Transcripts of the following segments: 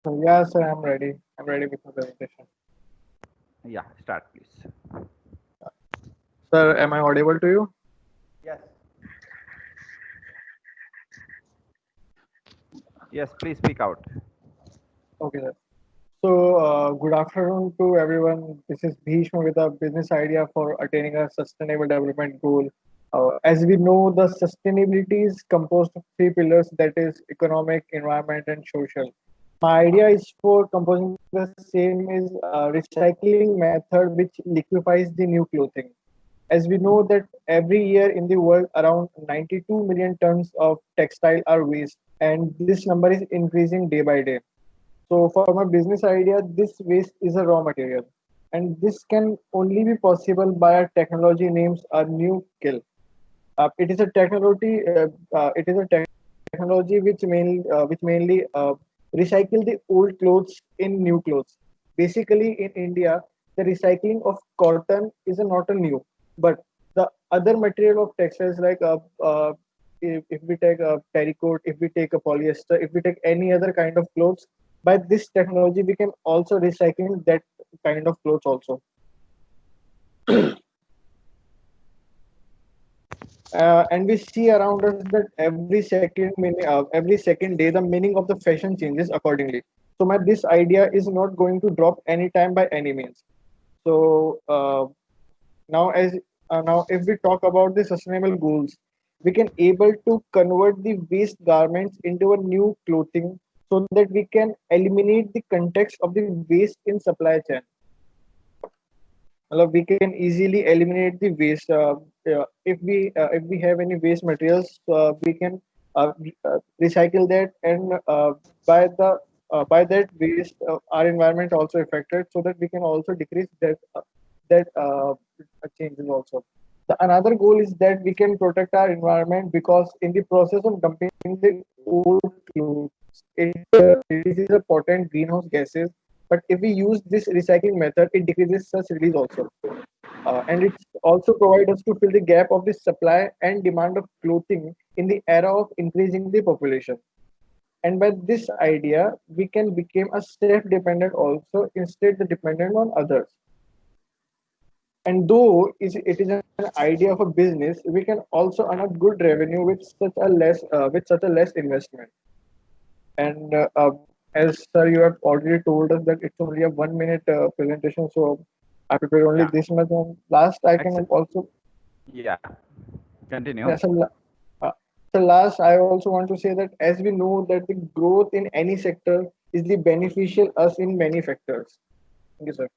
So yeah, sir, I'm ready. I'm ready with my presentation. Yeah, start please. Sir, am I audible to you? Yes. Yes, please speak out. Okay, sir. So good afternoon to everyone. This is Bhishma with a business idea for attaining a sustainable development goal. As we know, the sustainability is composed of three pillars, that is economic, environment, and social. My idea is for composing the same is a recycling method which liquefies the new clothing. As we know that every year in the world around 92 million tons of textile are waste, and this number is increasing day by day. So for my business idea, this waste is a raw material, and this can only be possible by a technology named a new kill. It is a technology. It is a technology which mainly recycle the old clothes in new clothes. Basically, in India, the recycling of cotton is not a new, but the other material of textiles like if we take a terracotta, if we take a polyester, if we take any other kind of clothes, by this technology we can also recycle that kind of clothes also. And we see around us that every second day the meaning of the fashion changes accordingly. So my this idea is not going to drop anytime by any means. So now as now if we talk about the sustainable goals, we can able to convert the waste garments into a new clothing so that we can eliminate the context of the waste in supply chain. We can easily eliminate the waste if we have any waste materials, we can recycle that, and by the by that waste our environment also affected, so that we can also decrease that changes also. The another goal is that we can protect our environment, because in the process of dumping the old clothes, it releases a potent greenhouse gases. But if we use this recycling method, it decreases such release also. And it also provides us to fill the gap of the supply and demand of clothing in the era of increasing the population. And by this idea, we can become a self-dependent also, instead the dependent on others. And though it is an idea of a business, we can also earn a good revenue with such a less investment. And as sir, you have already told us that it's only a 1 minute presentation, so I prepared only Yeah. this much. And last, I can Excellent. also Yeah. Continue. yes. Uh, so last, I also want to say that as we know that the growth in any sector is the beneficial us in many factors. Thank you, sir.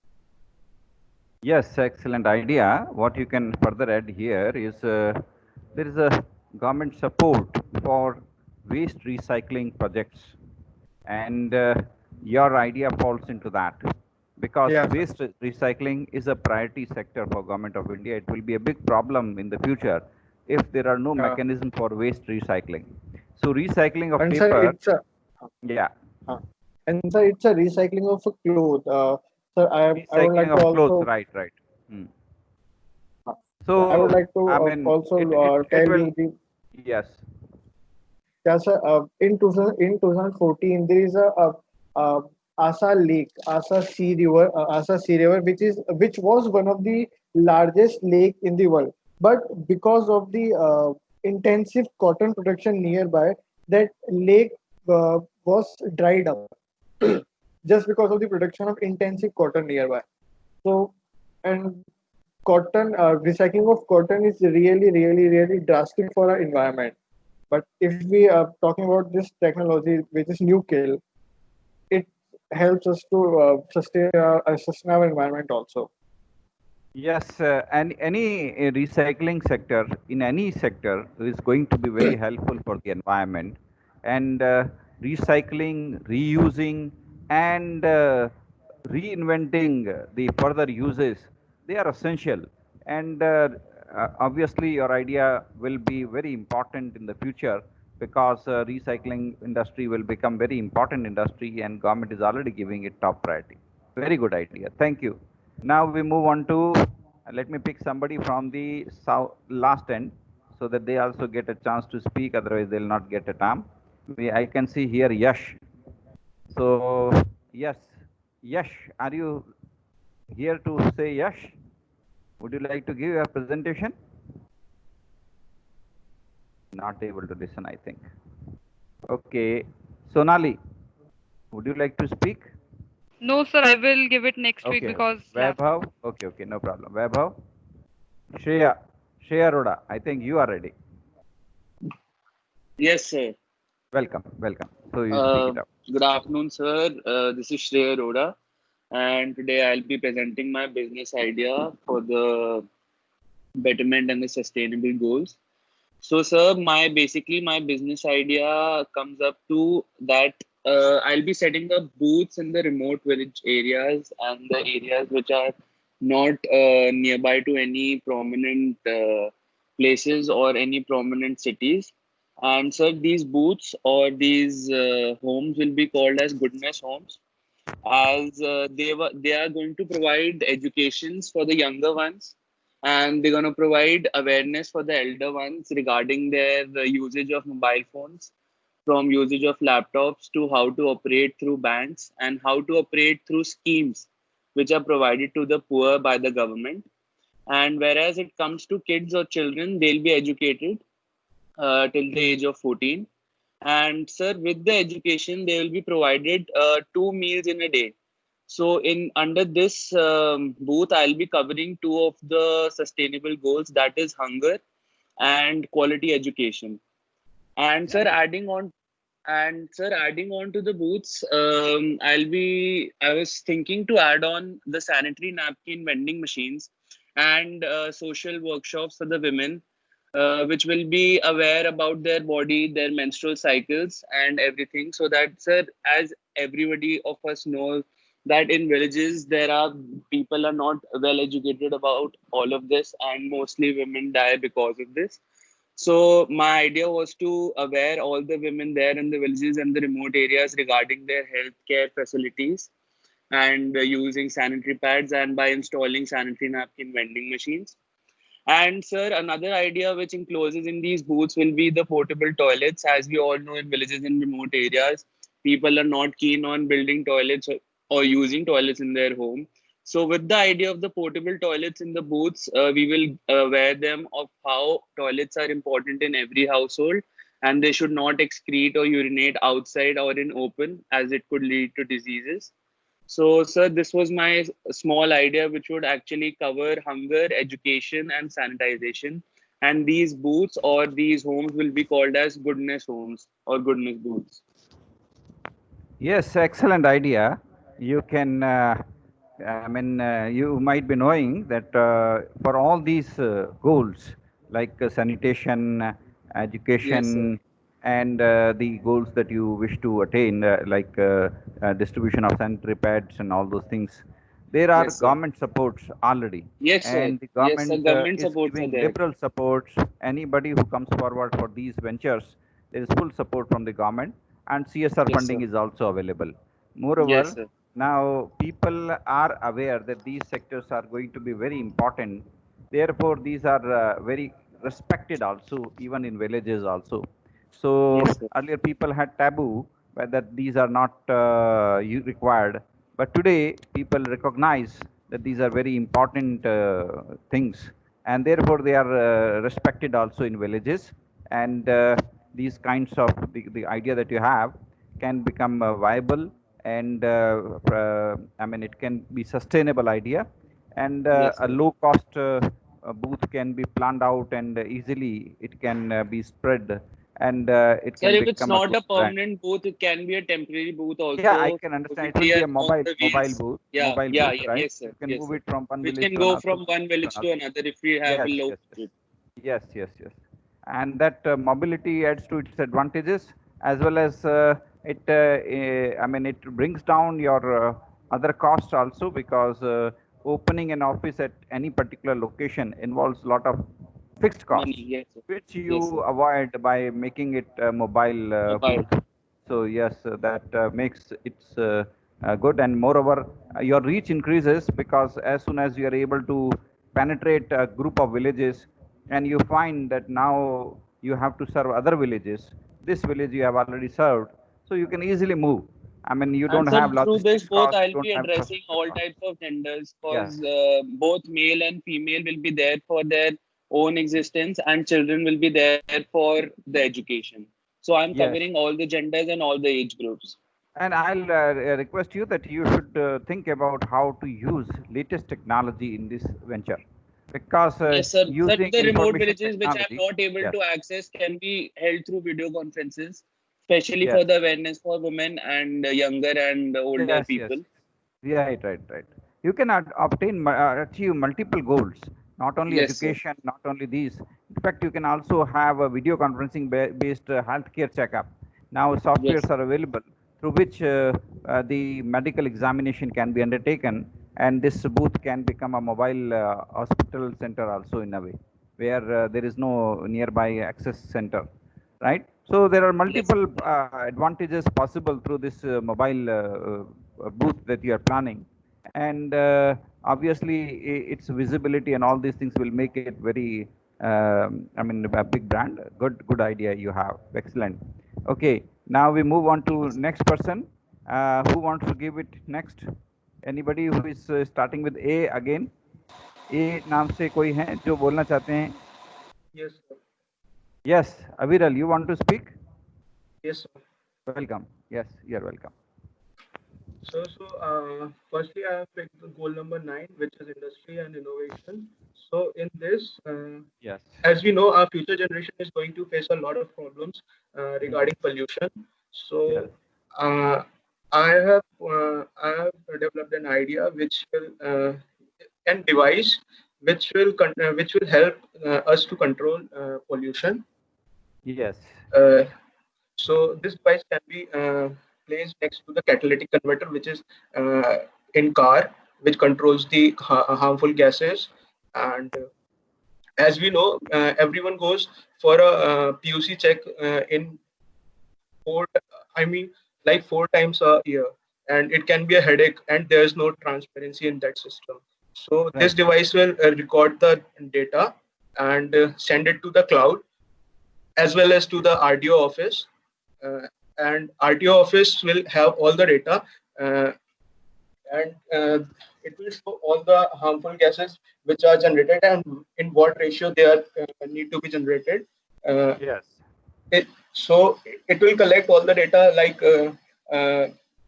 Yes, excellent idea. What you can further add here is there is a government support for waste recycling projects, and your idea falls into that because Yeah, sir. waste recycling is a priority sector for Government of India. It will be a big problem in the future if there are no Yeah. mechanism for waste recycling. So recycling of And sir, paper, it's a yeah, uh, and sir, it's a recycling of a cloth. Sir, I would recycling like to of clothes, also right, right. Hmm. uh, I would So like to I mean, also it tell will, you the yes. yeah, sir. In 2014, there is a Asa Sea River, which was one of the largest lake in the world. But because of the intensive cotton production nearby, that lake was dried up just because of the production of intensive cotton nearby. So, and cotton recycling of cotton is really drastic for our environment. But if we are talking about this technology, which is new kill, it helps us to sustain our environment also. Yes, and any recycling sector in any sector is going to be very helpful for the environment. And recycling, reusing, and reinventing the further uses, they are essential. And obviously, your idea will be very important in the future because recycling industry will become very important industry, and government is already giving it top priority. Very good idea. Thank you. Now we move on to, let me pick somebody from the south, last end so that they also get a chance to speak, otherwise they'll not get a time. I can see here Yash. So, yes, Yash, are you here to say Yash? Would you like to give your presentation? Not able to listen, I think. Okay, Sonali, would you like to speak? No, sir, I will give it next week Okay, okay. because, yeah. Vaibhav, okay, no problem. Vaibhav, Shreya, Shreya Roda, I think you are ready. Yes, sir. Welcome, welcome. So you speak Uh, it up. Good afternoon, sir. This is Shreya Arora, and today I'll be presenting my business idea for the betterment and the sustainable goals. So, sir, my business idea comes up to that I'll be setting up booths in the remote village areas and the areas which are not nearby to any prominent places or any prominent cities. And sir, these booths or these homes will be called as goodness homes, as they are going to provide educations for the younger ones, and they're going to provide awareness for the elder ones regarding their usage of mobile phones, from usage of laptops to how to operate through banks and how to operate through schemes which are provided to the poor by the government. And whereas it comes to kids or children, they'll be educated till the age of 14. And sir, with the education, they will be provided 2 meals in a day. So in under this booth, I'll be covering two of the sustainable goals, that is hunger and quality education. And sir, adding on to the booths, I was thinking to add on the sanitary napkin vending machines and social workshops for the women, which will be aware about their body, their menstrual cycles, and everything. So that, sir, as everybody of us knows, that in villages there are people are not well educated about all of this, and mostly women die because of this. So my idea was to aware all the women there in the villages and the remote areas regarding their healthcare facilities, and using sanitary pads, and by installing sanitary napkin vending machines. And sir, another idea which encloses in these booths will be the portable toilets. As we all know, in villages and remote areas, people are not keen on building toilets or using toilets in their home. So, with the idea of the portable toilets in the booths, we will aware them of how toilets are important in every household, and they should not excrete or urinate outside or in open, as it could lead to diseases. So, sir, this was my small idea, which would actually cover hunger, education, and sanitization. And these booths or these homes will be called as goodness homes or goodness booths. Yes, excellent idea. You can, you might be knowing that for all these goals, like sanitation, Yes, sir. education, and the goals that you wish to attain, like distribution of sanitary pads and all those things, there are Yes, sir. government supports already. Yes, sir. And the Yes, sir. government Government is supports are giving there. liberal supports. Anybody who comes forward for these ventures, there is full support from the government, and CSR Yes, funding sir. is also available. Yes, Moreover, sir. now people are aware that these sectors are going to be very important. Therefore, these are very respected also, even in villages also. So Yes, sir. earlier people had taboo whether these are not required, but today people recognize that these are very important things, and therefore they are respected also in villages. And these kinds of the idea that you have can become viable, and it can be sustainable idea, and Yes, a sir. low cost booth can be planned out, and easily it can be spread, and it Sir, can if it's become a not good a brand. permanent booth, it can be a temporary booth Yeah, I also. can To understand. be It will be clear a on mobile the mobile wheels. booth, Yeah, mobile yeah, booth, yeah. right? Yes, sir. You can Yes, move sir. it from one Which village can to go another, from one to village another. to another if we have a Yes, low yes, yes, budget. yes, yes, yes. And that mobility adds to its advantages, as well as it brings down your other costs also, because opening an office at any particular location involves a lot of fixed Money. costs, Yes, sir. which Yes, you sir. avoid by making it a mobile Mobile. booth. So yes, that makes it good, and moreover, your reach increases, because as soon as you are able to penetrate a group of villages, and you find that now you have to serve other villages, this village you have already served, so you can easily move. I mean, you And don't sir, have through this logistics both costs, you I'll don't be have addressing infrastructure all costs. types of genders Yeah. because both male and female will be there for their own existence and children will be there for the education. So I'm Yes. covering all the genders and all the age groups. And I'll request you that you should think about how to use latest technology in this venture, because Yes, sir. Sir, using the remote information villages which I'm technology. not able Yes. to access can be held through video conferences, especially Yes. for the awareness for women and younger and older Yes. Yes. people. Right. Right. Right. You can achieve multiple goals. Not only Yes, sir. education, not only these. In fact, you can also have a video conferencing based healthcare checkup. Now, Yes. softwares are available through which the medical examination can be undertaken, and this booth can become a mobile hospital center also in a way, where there is no nearby access center, right? So there are Yes. multiple advantages possible through this mobile booth that you are planning, and obviously its visibility and all these things will make it very, I mean, a big brand. Good idea you have. Excellent. Okay, now we move on to next person. Who wants to give it next? Anybody who is starting with A again? A नाम से कोई है जो बोलना चाहते हैं? Yes, sir. Yes, Aviral, you want to speak? Yes, sir. Welcome. Yes, you're welcome. Firstly, I have picked the goal number 9, which is industry and innovation. So, in this, Yes. as we know, our future generation is going to face a lot of problems regarding pollution. So, Yes. uh, I have developed an idea which will and device which will help us to control pollution. Yes. Uh, So this device can be placed next to the catalytic converter, which is in car, which controls the harmful gases. And as we know, everyone goes for a PUC check in four, I mean, like 4 times a year, and it can be a headache, and there's no transparency in that system. So this Right. device will record the data and send it to the cloud as well as to the RDO office, and RTO office will have all the data, uh, and it will show all the harmful gases which are generated and in what ratio they are need to be generated. Uh, Yes. so it will collect all the data like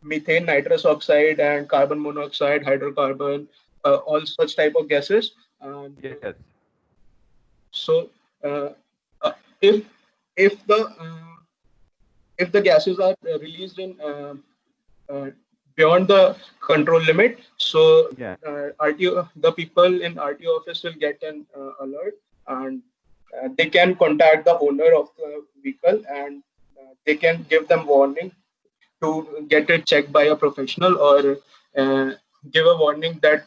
methane, nitrous oxide, and carbon monoxide, hydrocarbon, all such type of gases. And Yes. so uh, uh, if if the uh, if the gases are released in uh, beyond the control limit, so Yeah. RTO, the people in RTO office will get an alert, and they can contact the owner of the vehicle, and they can give them warning to get it checked by a professional, or give a warning that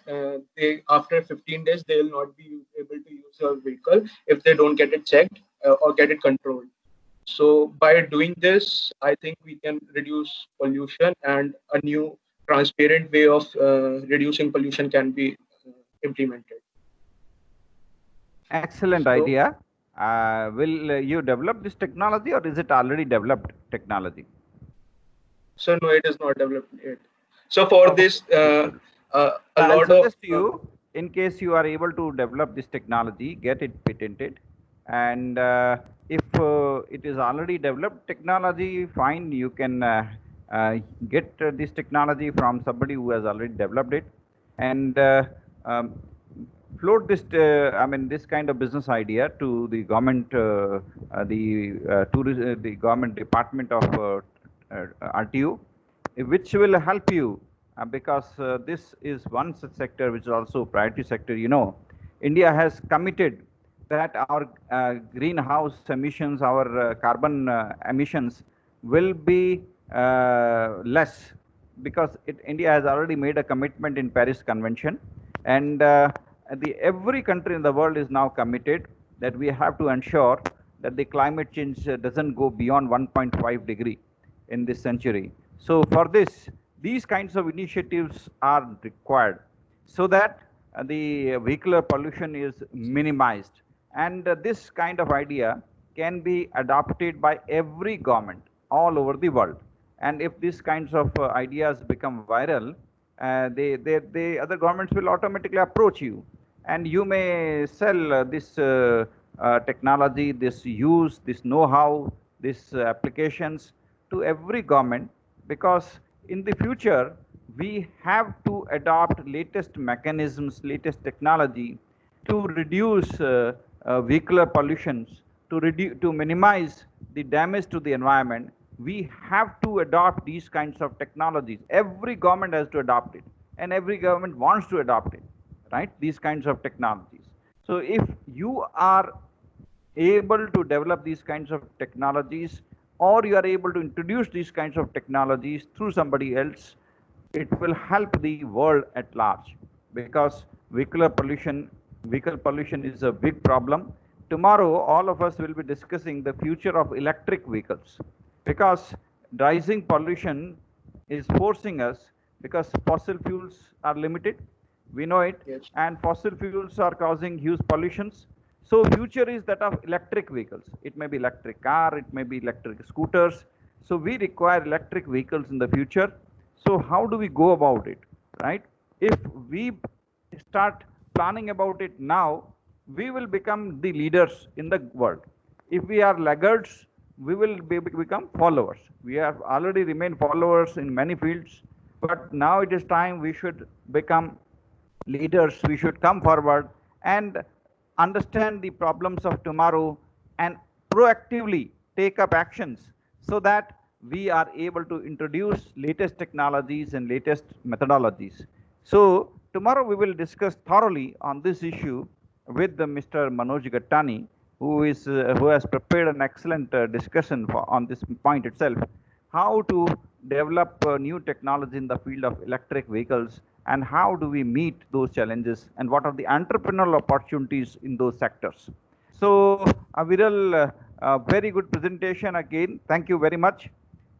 they after 15 days they will not be able to use your vehicle if they don't get it checked or get it controlled. So by doing this, I think we can reduce pollution, and a new transparent way of reducing pollution can be implemented. Excellent So, idea. Will you develop this technology, or is it already developed technology? so no, it is not developed yet. So for Okay. this, a I'll lot of suggest to you, in case you are able to develop this technology, get it patented. And if it is already developed technology, fine, you can uh, get this technology from somebody who has already developed it, and um, float this, I mean, this kind of business idea to the government, the government department of RTU, which will help you, because this is one such sector which is also priority sector. You know, India has committed that our greenhouse emissions, our carbon emissions will be less, because India has already made a commitment in Paris Convention, and every country in the world is now committed that we have to ensure that the climate change doesn't go beyond 1.5 degree in this century. So for this, these kinds of initiatives are required, so that the vehicular pollution is minimized. And this kind of idea can be adopted by every government all over the world. And if these kinds of ideas become viral, they other governments will automatically approach you, and you may sell this technology, this use, this know-how, these applications to every government, because in the future we have to adopt latest mechanisms, latest technology to reduce vehicular pollutions, to minimize the damage to the environment. We have to adopt these kinds of technologies. Every government has to adopt it, and every government wants to adopt it, right? These kinds of technologies. So if you are able to develop these kinds of technologies, or you are able to introduce these kinds of technologies through somebody else, it will help the world at large, because vehicle pollution is a big problem. Tomorrow all of us will be discussing the future of electric vehicles, because rising pollution is forcing us, because fossil fuels are limited, we know it, Yes. and fossil fuels are causing huge pollutions. So future is that of electric vehicles. It may be electric car, it may be electric scooters. So we require electric vehicles in the future. So how do we go about it, right? If we start planning about it now, we will become the leaders in the world. If we are laggards, we will become followers. We have already remained followers in many fields, but now it is time we should become leaders. We should come forward and understand the problems of tomorrow and proactively take up actions, so that we are able to introduce latest technologies and latest methodologies. So tomorrow we will discuss thoroughly on this issue with Mr. Manoj Gattani, who has prepared an excellent discussion on this point itself, how to develop new technology in the field of electric vehicles, and how do we meet those challenges, and what are the entrepreneurial opportunities in those sectors. So, Viral, very good presentation again. Thank you very much.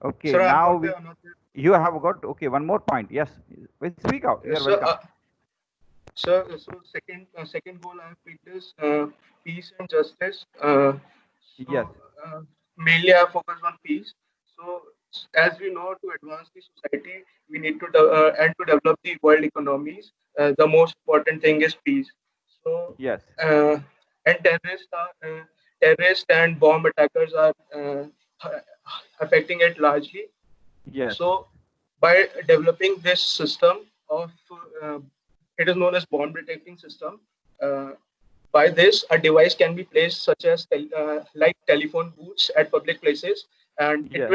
Okay, Sir, now I've got another. you have got, okay, one more point. Yes, speak out. You are So, welcome. so second goal I have picked is peace and justice. Yes. Mainly I focus on peace. So as we know, to advance the society, we need to and to develop the world economies. The most important thing is peace. So Yes. And terrorists and bomb attackers are affecting it largely. Yes. So by developing this system of it is known as bomb detecting system. By this, a device can be placed such as like telephone booths at public places, and Yes.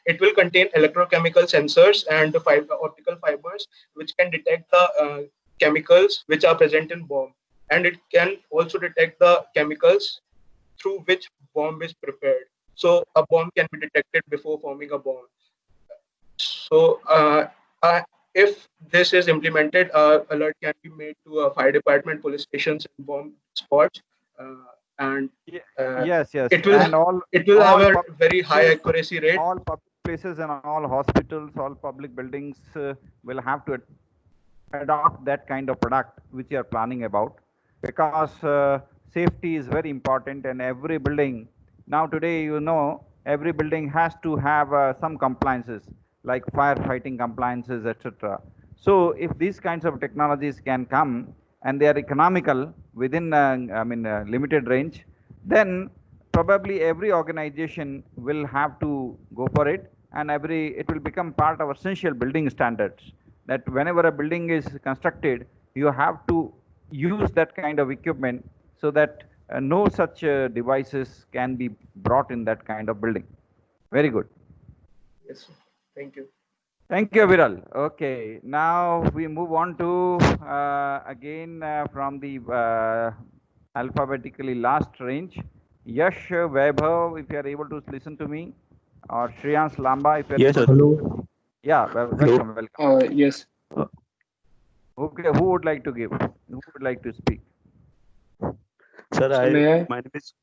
it will contain electrochemical sensors and optical fibers which can detect the chemicals which are present in bomb, and it can also detect the chemicals through which bomb is prepared. So a bomb can be detected before forming a bomb. So if this is implemented, alert can be made to fire department, police stations, and bomb spots, and Yes, yes, it will and have all a public very high places, accuracy rate. all public places and all hospitals, all public buildings will have to adopt that kind of product which you are planning about, because safety is very important, and every building now today, every building has to have some compliances like firefighting compliances, etc. So if these kinds of technologies can come and they are economical within limited range, then probably every organization will have to go for it, and it will become part of essential building standards, that whenever a building is constructed, you have to use that kind of equipment, so that no such devices can be brought in that kind of building. Very good. Yes, thank you. Thank you, Viral. Okay, now we move on to again from the alphabetically last range. Yash Vaibhav, if you are able to listen to me, or Shreyans Lamba, if you are Yes, able sir. to. Hello. Yeah, Hello. welcome. Yes. Okay, who would like to give? Who would like to speak? Sir, So may I? my name is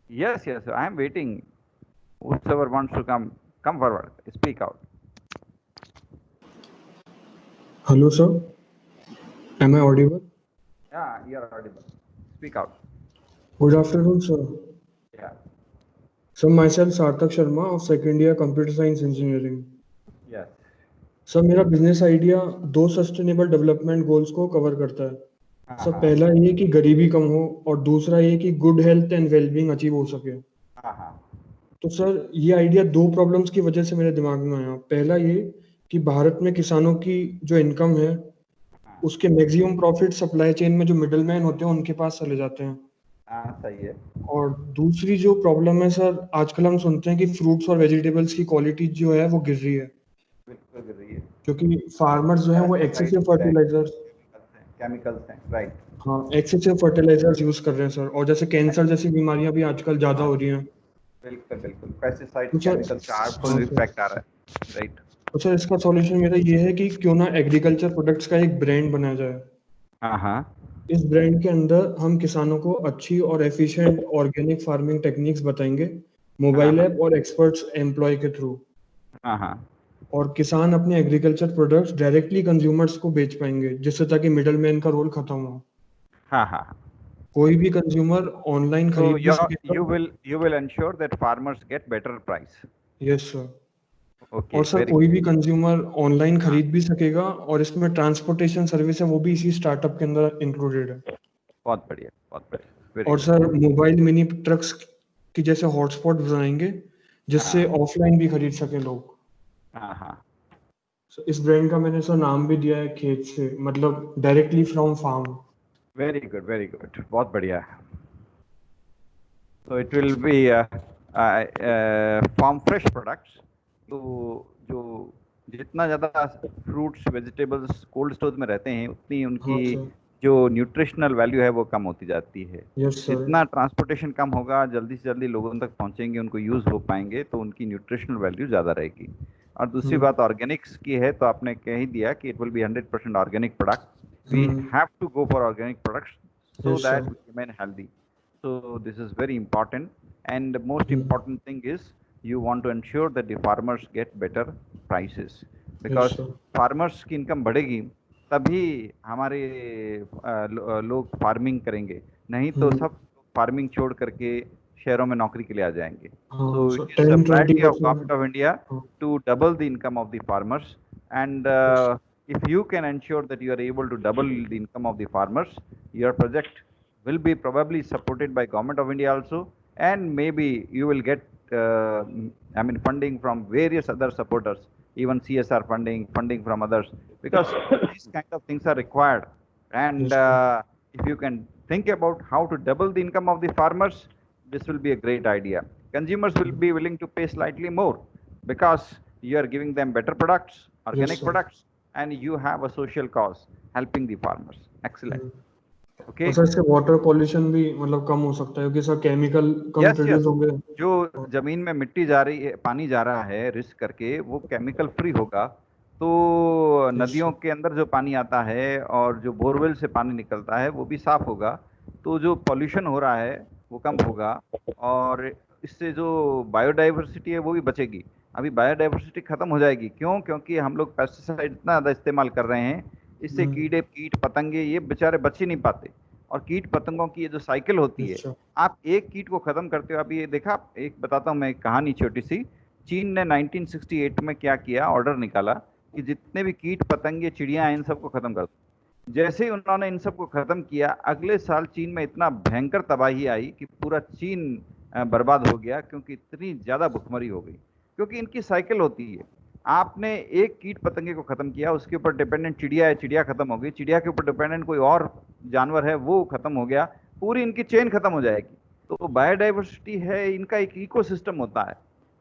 Yes, I am waiting. Whoever wants to come forward, speak out. Hello, sir. Am I audible? Yeah, you are audible. Speak out. Good afternoon, sir. Yeah. So myself Sarthak Sharma of second year computer science engineering. Yes. Sir मेरा business idea 2 sustainable development goals को कवर करता है। Sir पहला ये कि गरीबी कम हो और दूसरा ये कि good health and wellbeing achieve हो सके। तो सर ये आइडिया 2 प्रॉब्लम्स की वजह से मेरे दिमाग में आया। पहला ये कि भारत में किसानों की जो इनकम है उसके मैक्सिमम प्रॉफिट सप्लाई चेन में जो मिडलमैन होते हैं उनके पास चले जाते हैं। सही है। और दूसरी जो प्रॉब्लम है सर, आजकल हम सुनते हैं कि फ्रूट्स और वेजिटेबल्स की क्वालिटी जो है वो गिर रही है बिल्कुल गिर रही है। क्योंकि फार्मर्स जो है वो एक्सेसिव फर्टिलाइजर्स केमिकल्स हैं, राइट। हाँ एक्सेसिव फर्टिलाइजर्स यूज कर रहे हैं सर, और जैसे कैंसर जैसी बीमारियां भी आजकल ज्यादा हो रही हैं। बिल्कुल बिल्कुल, पेस्टिसाइड तो सर केमिकल्स का हार्मफुल इफेक्ट आ रहा है, राइट। तो सर इसका सॉल्यूशन मेरा ये है कि क्यों ना एग्रीकल्चर प्रोडक्ट्स का एक ब्रांड बनाया जाए। हाँ। इस ब्रांड के अंदर हम किसानों को अच्छी और एफिशिएंट ऑर्गेनिक फार्मिंग टेक्निक्स बताएंगे, मोबाइल ऐप और एक्सपर्ट्स एम्प्लॉय के थ्रू। हाँ। और किसान अपने एग्रीकल्चर प्रोडक्ट्स डायरेक्टली कंज्यूमर्स को बेच पाएंगे, जिससे ताकि मिडलमैन का रोल खत्म हो। हाँ। कोई भी कंज्यूमर ऑनलाइन So खरीद भी सकेगा। you will ensure that farmers get better price. Yes sir. Okay, और सर very कोई good. भी कंज्यूमर ऑनलाइन खरीद भी सकेगा, और इसमें ट्रांसपोर्टेशन सर्विस है वो भी इसी स्टार्टअप के अंदर इंक्लूडेड है। बहुत बढ़िया, बहुत बढ़िया। Very और good. Sir mobile mini trucks की जैसे हॉटस्पॉट बनाएंगे जिससे ऑफलाइन भी खरीद सके लोग। हाँ। So, इस ब्रांड का मैंने सर नाम भी दिया है खेत से, मतलब directly from farm. Very good, very good. बहुत बढ़िया। So it will be farm fresh products. तो जो जितना ज़्यादा फ्रूट्स वेजिटेबल्स कोल्ड स्टोरेज में रहते हैं उतनी उनकी जो न्यूट्रिशनल वैल्यू है वो कम होती जाती है। जितना ट्रांसपोर्टेशन कम होगा, जल्दी से जल्दी लोगों तक पहुंचेंगे, उनको यूज़ हो पाएंगे, तो उनकी न्यूट्रिशनल वैल्यू ज़्यादा रहेगी। और दूसरी बात ऑर्गेनिक्स की है, तो आपने कह ही दिया कि it will be 100% organic product. We have to go for organic products so that we remain healthy. So this is very important, and the most important thing is you want to ensure that the farmers get better prices, because farmers की income बढ़ेगी तभी हमारे लोग farming करेंगे, नहीं तो सब farming छोड़ करके शहरों में नौकरी के लिए आ जाएंगे। So it is a priority of government of India to double the income of the farmers, and if you can ensure that you are able to double the income of the farmers, your project will be probably supported by government of India also, and maybe you will get funding from various other supporters, even CSR funding from others, because these kind of things are required. And if you can think about how to double the income of the farmers, this will be a great idea. Consumers will be willing to pay slightly more because you are giving them better products, organic products, and you have a social cause helping the farmers. Excellent. Okay. Sir इससे water pollution भी मतलब कम हो सकता है, क्योंकि sir chemical कम produce होंगे। जो जमीन में मिट्टी जा रही है, पानी जा रहा है रिस्क करके, वो केमिकल फ्री होगा, तो नदियों के अंदर जो पानी आता है और जो बोरवेल से पानी निकलता है वो भी साफ होगा, तो जो पॉल्यूशन हो रहा है वो कम होगा, और इससे जो बायोडाइवर्सिटी है वो भी बचेगी। अभी बायोडाइवर्सिटी खत्म हो जाएगी, क्यों? क्योंकि हम लोग पेस्टिसाइड इतना ज़्यादा इस्तेमाल कर रहे हैं, इससे कीट पतंगे ये बेचारे बच ही नहीं पाते। और कीट पतंगों की ये जो साइकिल होती है, आप एक कीट को खत्म करते हो। अभी ये देखा, एक बताता हूँ मैं एक कहानी छोटी सी। चीन ने 1968 में क्या किया, ऑर्डर निकाला कि जितने भी कीट पतंगे चिड़िया हैं इन सबको खत्म कर दो। जैसे ही उन्होंने इन सबको खत्म किया, अगले साल चीन में इतना भयंकर तबाही आई कि पूरा चीन बर्बाद हो गया, क्योंकि इतनी ज्यादा भुखमरी हो गई। क्योंकि इनकी साइकिल होती है, आपने एक कीट पतंगे को खत्म किया, उसके ऊपर डिपेंडेंट चिड़िया है, चिड़िया खत्म हो गई, चिड़िया के ऊपर डिपेंडेंट कोई और जानवर है, वो खत्म हो गया, पूरी इनकी चेन खत्म हो जाएगी। तो बायोडाइवर्सिटी है, इनका एक इकोसिस्टम होता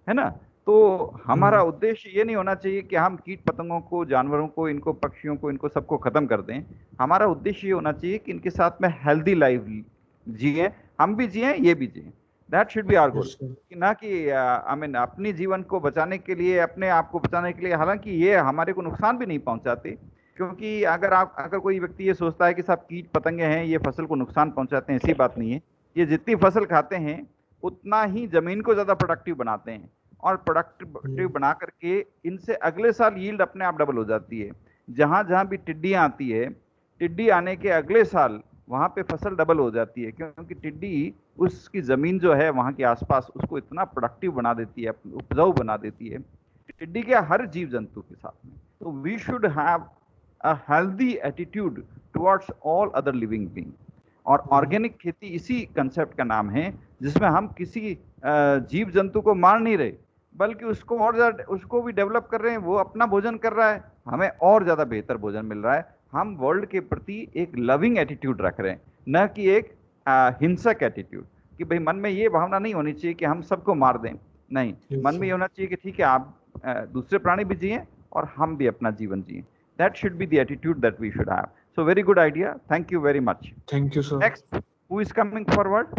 है ना। तो हमारा उद्देश्य ये नहीं होना चाहिए कि हम कीट पतंगों को, जानवरों को, इनको पक्षियों को, इनको सबको खत्म कर दें। हमारा उद्देश्य ये होना चाहिए कि इनके साथ में हेल्दी लाइफ जिए, हम भी जिए, ये भी जिए। That should be our goal, कि ना कि अपनी जीवन को बचाने के लिए, अपने आप को बचाने के लिए। हालांकि ये हमारे को नुकसान भी नहीं पहुंचाते, क्योंकि अगर कोई व्यक्ति ये सोचता है कि सब कीट पतंगे हैं ये फसल को नुकसान पहुंचाते हैं, ऐसी बात नहीं है। ये जितनी फसल खाते हैं उतना ही जमीन को ज्यादा प्रोडक्टिव बनाते हैं, और प्रोडक्टिव बना करके इनसे अगले साल यील्ड अपने आप डबल हो जाती है। जहां जहां भी टिड्डियां आती है, टिड्डी आने के अगले साल वहाँ पे फसल डबल हो जाती है, क्योंकि टिड्डी उसकी जमीन जो है वहाँ के आसपास उसको इतना प्रोडक्टिव बना देती है, उपजाऊ बना देती है, टिड्डी के हर जीव जंतु के साथ में। तो we should have a healthy attitude towards all other living being. और ऑर्गेनिक खेती इसी कंसेप्ट का नाम है, जिसमें हम किसी जीव जंतु को मार नहीं रहे, बल्कि उसको और ज्यादा, उसको भी डेवलप कर रहे हैं, वो अपना भोजन कर रहा है, हमें और ज्यादा बेहतर भोजन मिल रहा है। हम वर्ल्ड के प्रति एक लविंग एटीट्यूड रख रहे हैं, न कि एक हिंसक एटीट्यूड, कि भाई मन में ये भावना नहीं होनी चाहिए कि हम सबको मार दें। नहीं, मन में ये होना चाहिए कि ठीक है, आप दूसरे प्राणी भी जिए और हम भी अपना जीवन जिए। That should be the attitude that we should have. So very good idea. Thank you very much. Thank you, sir. Next, who is coming forward?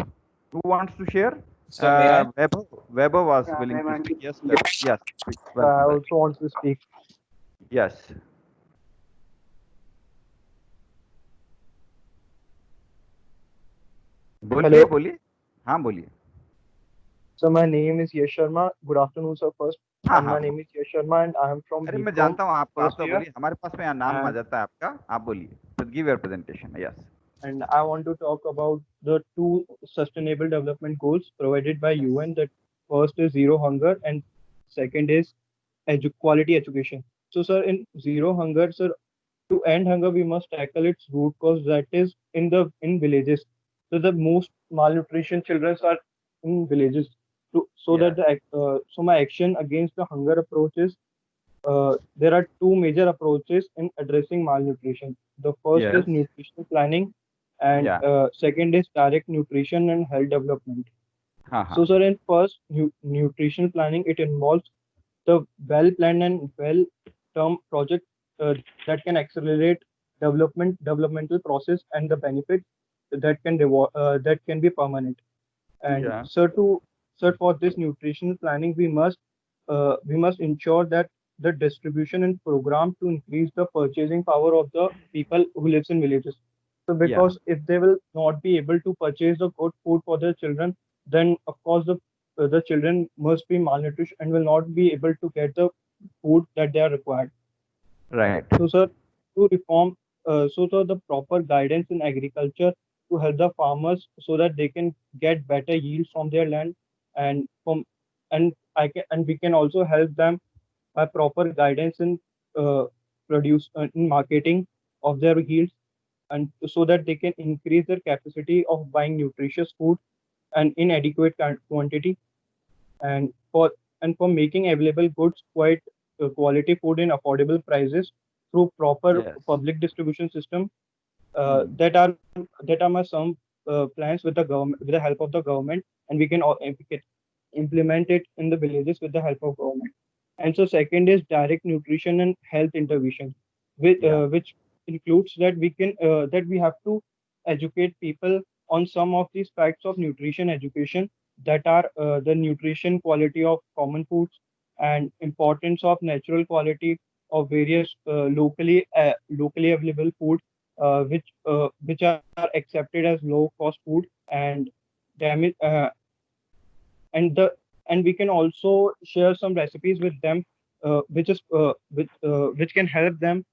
Who wants to share? So may I? Weber was willing to speak. Yes, Weber. Yes. I also want to speak. Yes. बोलिए बोलिए, हाँ बोलिए। So my name is Yash Sharma. Good afternoon, sir. First, and my name is Yash Sharma, and I am from. अरे मैं जानता हूँ आपको, आप तो बोलिए, हमारे पास में नाम आ जाता है आपका, आप बोलिए. So give your presentation. Yes. And I want to talk about the two sustainable development goals provided by UN. That first is zero hunger, and second is quality education. So, sir, in zero hunger, sir, to end hunger, we must tackle its root cause, that is in villages. So the most malnutrition children are in villages. So my action against the hunger approach is there are two major approaches in addressing malnutrition. The first is nutritional planning, and second is direct nutrition and health development. So, sir, in first nutritional planning, it involves the well-planned and well-termed project that can accelerate developmental process and the benefits that can be permanent. And sir, for this nutritional planning, we must ensure that the distribution and program to increase the purchasing power of the people who lives in villages. So because if they will not be able to purchase the good food for their children, then of course the children must be malnourished and will not be able to get the food that they are required. Right. So, sir, to reform, the proper guidance in agriculture to help the farmers so that they can get better yields from their land, and we can also help them by proper guidance in in marketing of their yields, and so that they can increase their capacity of buying nutritious food and in adequate quantity, and for making available goods quite quality food in affordable prices through proper public distribution system. That are my some plans with the government, with the help of the government, and we can implement it in the villages with the help of government. And so second is direct nutrition and health intervention, which includes that we have to educate people on some of these facts of nutrition education, that are the nutrition quality of common foods and importance of natural quality of various locally available food, which are accepted as low cost food, and damage and the and we can also share some recipes with them, which can help them,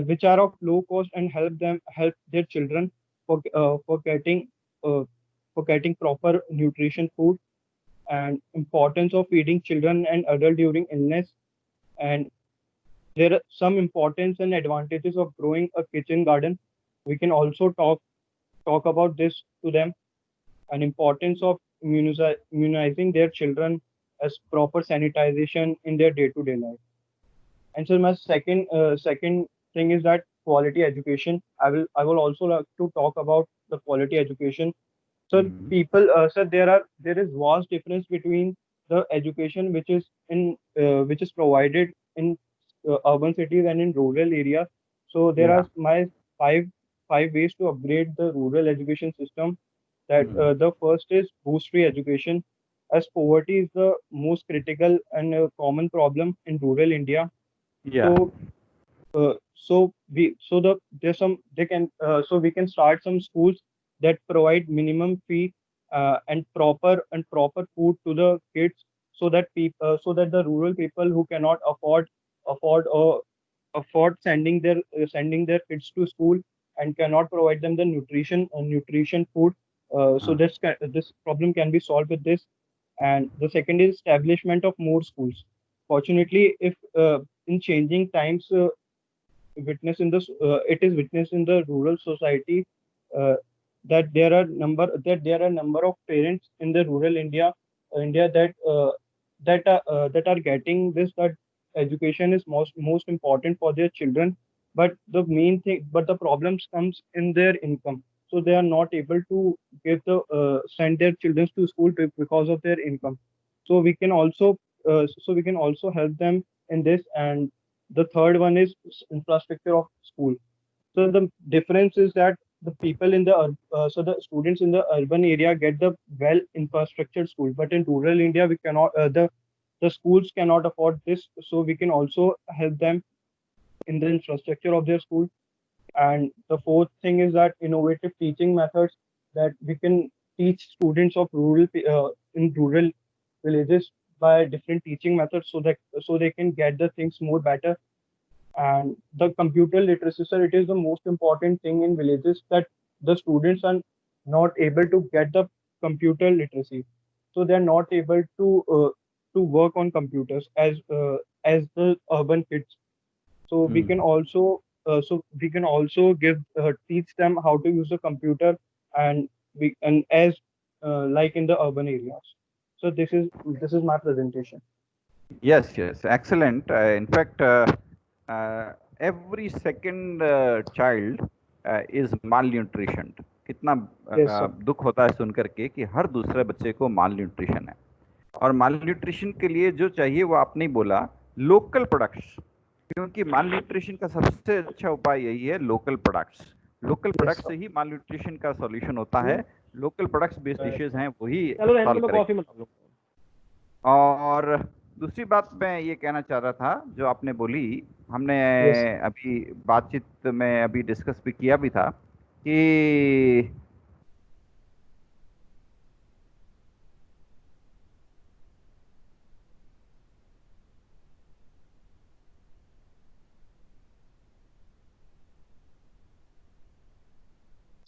which are of low cost, and help their children for uh, for getting uh, for getting proper nutrition food, and importance of feeding children and adults during illness. And there are some importance and advantages of growing a kitchen garden. We can also talk about this to them, and importance of immunizing their children as proper sanitization in their day-to-day life. And so my second thing is that quality education. I will also like to talk about the quality education. So there is vast difference between the education which is provided in urban cities and in rural areas. So there are my five ways to upgrade the rural education system. That the first is boost free education, as poverty is the most critical and common problem in rural India. So there's some they can so we can start some schools that provide minimum fee and proper food to the kids, so that the rural people who cannot afford afford sending their kids to school and cannot provide them the nutrition food. So this problem can be solved with this. And the second is establishment of more schools. Fortunately, if in changing times, it is witnessed in the rural society, uh, that there are number of parents in the rural India that are getting this, that education is most important for their children, but the problems comes in their income. So they are not able to send their children to school because of their income. So we can also help them in this. And the third one is infrastructure of school. So the difference is that the people in the students in the urban area get the well infrastructured school, but in rural India we cannot, the schools cannot afford this. So we can also help them in the infrastructure of their school. And the fourth thing is that innovative teaching methods, that we can teach students of in rural villages by different teaching methods, so they can get the things more better. And the computer literacy, sir, it is the most important thing in villages, that the students are not able to get the computer literacy, so they are not able to work on computers as the urban kids. So we can also give teach them how to use the computer, and we and as like in the urban areas. So this is my presentation. Yes, yes, excellent. In fact, every second child is malnutritioned. कितना Yes, sir. दुख होता है सुन करके कि हर दूसरे बच्चे को malnutrition है। और मालन्यूट्रिशन के लिए जो चाहिए वो आपने बोला, लोकल प्रोडक्ट्स, क्योंकि मालन्यूट्रिशन का सबसे अच्छा उपाय यही है, लोकल प्रोडक्ट्स। लोकल प्रोडक्ट्स से ही मालन्यूट्रिशन का सॉल्यूशन होता है। लोकल प्रोडक्ट्स बेस्ड डिशेज हैं वही सॉल्व करेंगे। और दूसरी बात मैं ये कहना चाह रहा था, जो आपने बोली, हमने अभी बातचीत में अभी डिस्कस भी किया भी था कि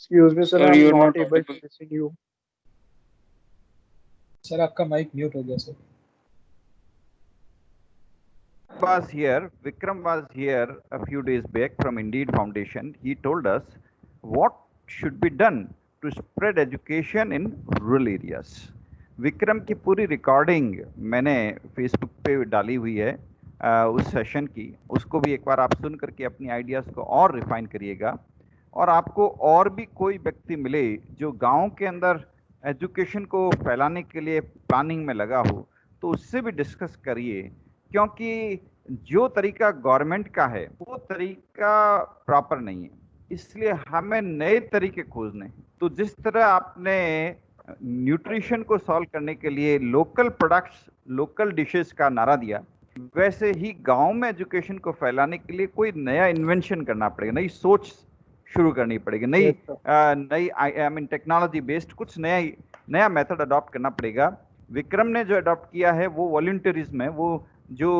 Excuse me, sir, I'm not able to listen you. Sir आपका माइक म्यूट हो गया sir. was here, Vikram was here a few days back from Indeed Foundation. He told us what should be done to spread education in rural areas. Vikram की पूरी recording मैंने Facebook पे डाली हुई है उस सेशन की, उसको भी एक बार आप सुन करके अपनी आइडियाज़ को और रिफाइन करिएगा। और आपको और भी कोई व्यक्ति मिले जो गांव के अंदर एजुकेशन को फैलाने के लिए प्लानिंग में लगा हो, तो उससे भी डिस्कस करिए, क्योंकि जो तरीका गवर्नमेंट का है वो तरीका प्रॉपर नहीं है, इसलिए हमें नए तरीके खोजने। तो जिस तरह आपने न्यूट्रिशन को सॉल्व करने के लिए लोकल प्रोडक्ट्स, लोकल डिशेस का नारा दिया, वैसे ही गांव में एजुकेशन को फैलाने के लिए कोई नया इन्वेंशन करना पड़ेगा, नई सोच शुरू करनी पड़ेगी, नई आई मीन टेक्नोलॉजी बेस्ड कुछ नया मेथड अडॉप्ट करना पड़ेगा। विक्रम ने जो अडॉप्ट किया है वो वॉलंटियरिज्म है। वो जो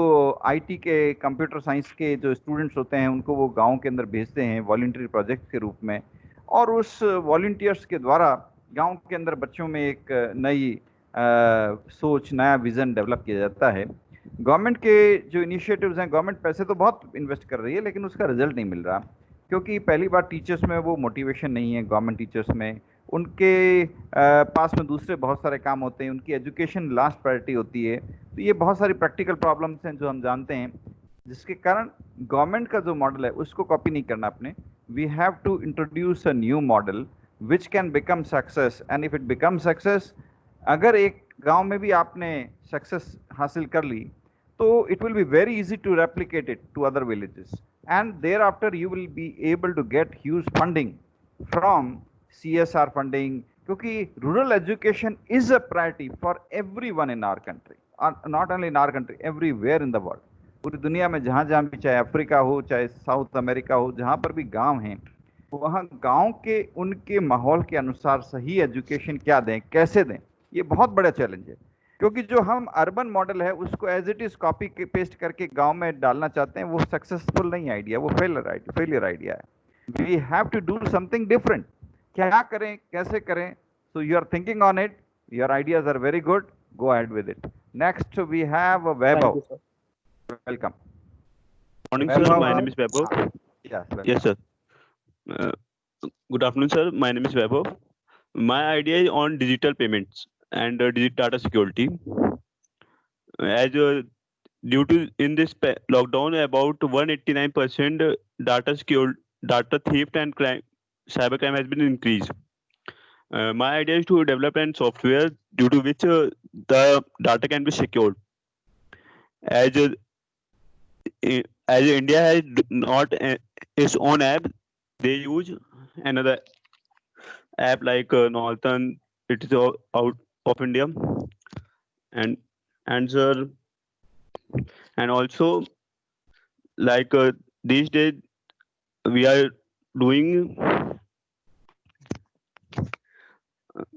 आईटी के, कंप्यूटर साइंस के जो स्टूडेंट्स होते हैं उनको वो गांव के अंदर भेजते हैं वॉलंटियरी प्रोजेक्ट के रूप में, और उस वॉलंटियर्स के द्वारा गांव के अंदर बच्चों में एक नई सोच, नया विजन डेवलप किया जाता है। गवर्नमेंट के जो इनिशिएटिव्स हैं, गवर्नमेंट पैसे तो बहुत इन्वेस्ट कर रही है, लेकिन उसका रिजल्ट नहीं मिल रहा, क्योंकि पहली बार टीचर्स में वो मोटिवेशन नहीं है। गवर्नमेंट टीचर्स में उनके पास में दूसरे बहुत सारे काम होते हैं, उनकी एजुकेशन लास्ट प्रायोरिटी होती है। तो ये बहुत सारी प्रैक्टिकल प्रॉब्लम्स हैं जो हम जानते हैं, जिसके कारण गवर्नमेंट का जो मॉडल है उसको कॉपी नहीं करना अपने। We have to introduce a new model which can become success, and if it become success, अगर एक गांव में भी आपने सक्सेस हासिल कर ली तो it will be very easy to replicate it to other villages, and thereafter you will be able to get huge funding from CSR funding, क्योंकि rural education is a priority for everyone in our country, not only in our country, everywhere in the world। पूरी दुनिया में जहाँ जहाँ भी, चाहे Africa हो, चाहे साउथ अमेरिका हो, जहाँ पर भी गांव हैं, वहाँ गांव के उनके माहौल के अनुसार सही एजुकेशन क्या दें, कैसे दें, ये बहुत बड़ा चैलेंज है। क्योंकि जो हम अर्बन मॉडल है उसको as it is copy paste करके गांव में डालना चाहते हैं, वो सक्सेसफुल नहीं आइडिया, वो फेलियर आइडिया है। we have to do something different. क्या करें, कैसे करें? So you are thinking on it. Your ideas are very good. Go ahead with it. Next we have Vaibhav. Thank you, sir. Welcome. Morning, sir. Vaibhav. My name is Vaibhav. Yes. Yes, sir. Good afternoon, sir. My name is Vaibhav. My idea is on digital payments and data security. As due to in this lockdown, about 189% data theft and crime, cybercrime has been increased. My idea is to develop an software due to which the data can be secured. As as India has not its own app, they use another app like Northern. It is out of India, and sir, and also like these days we are doing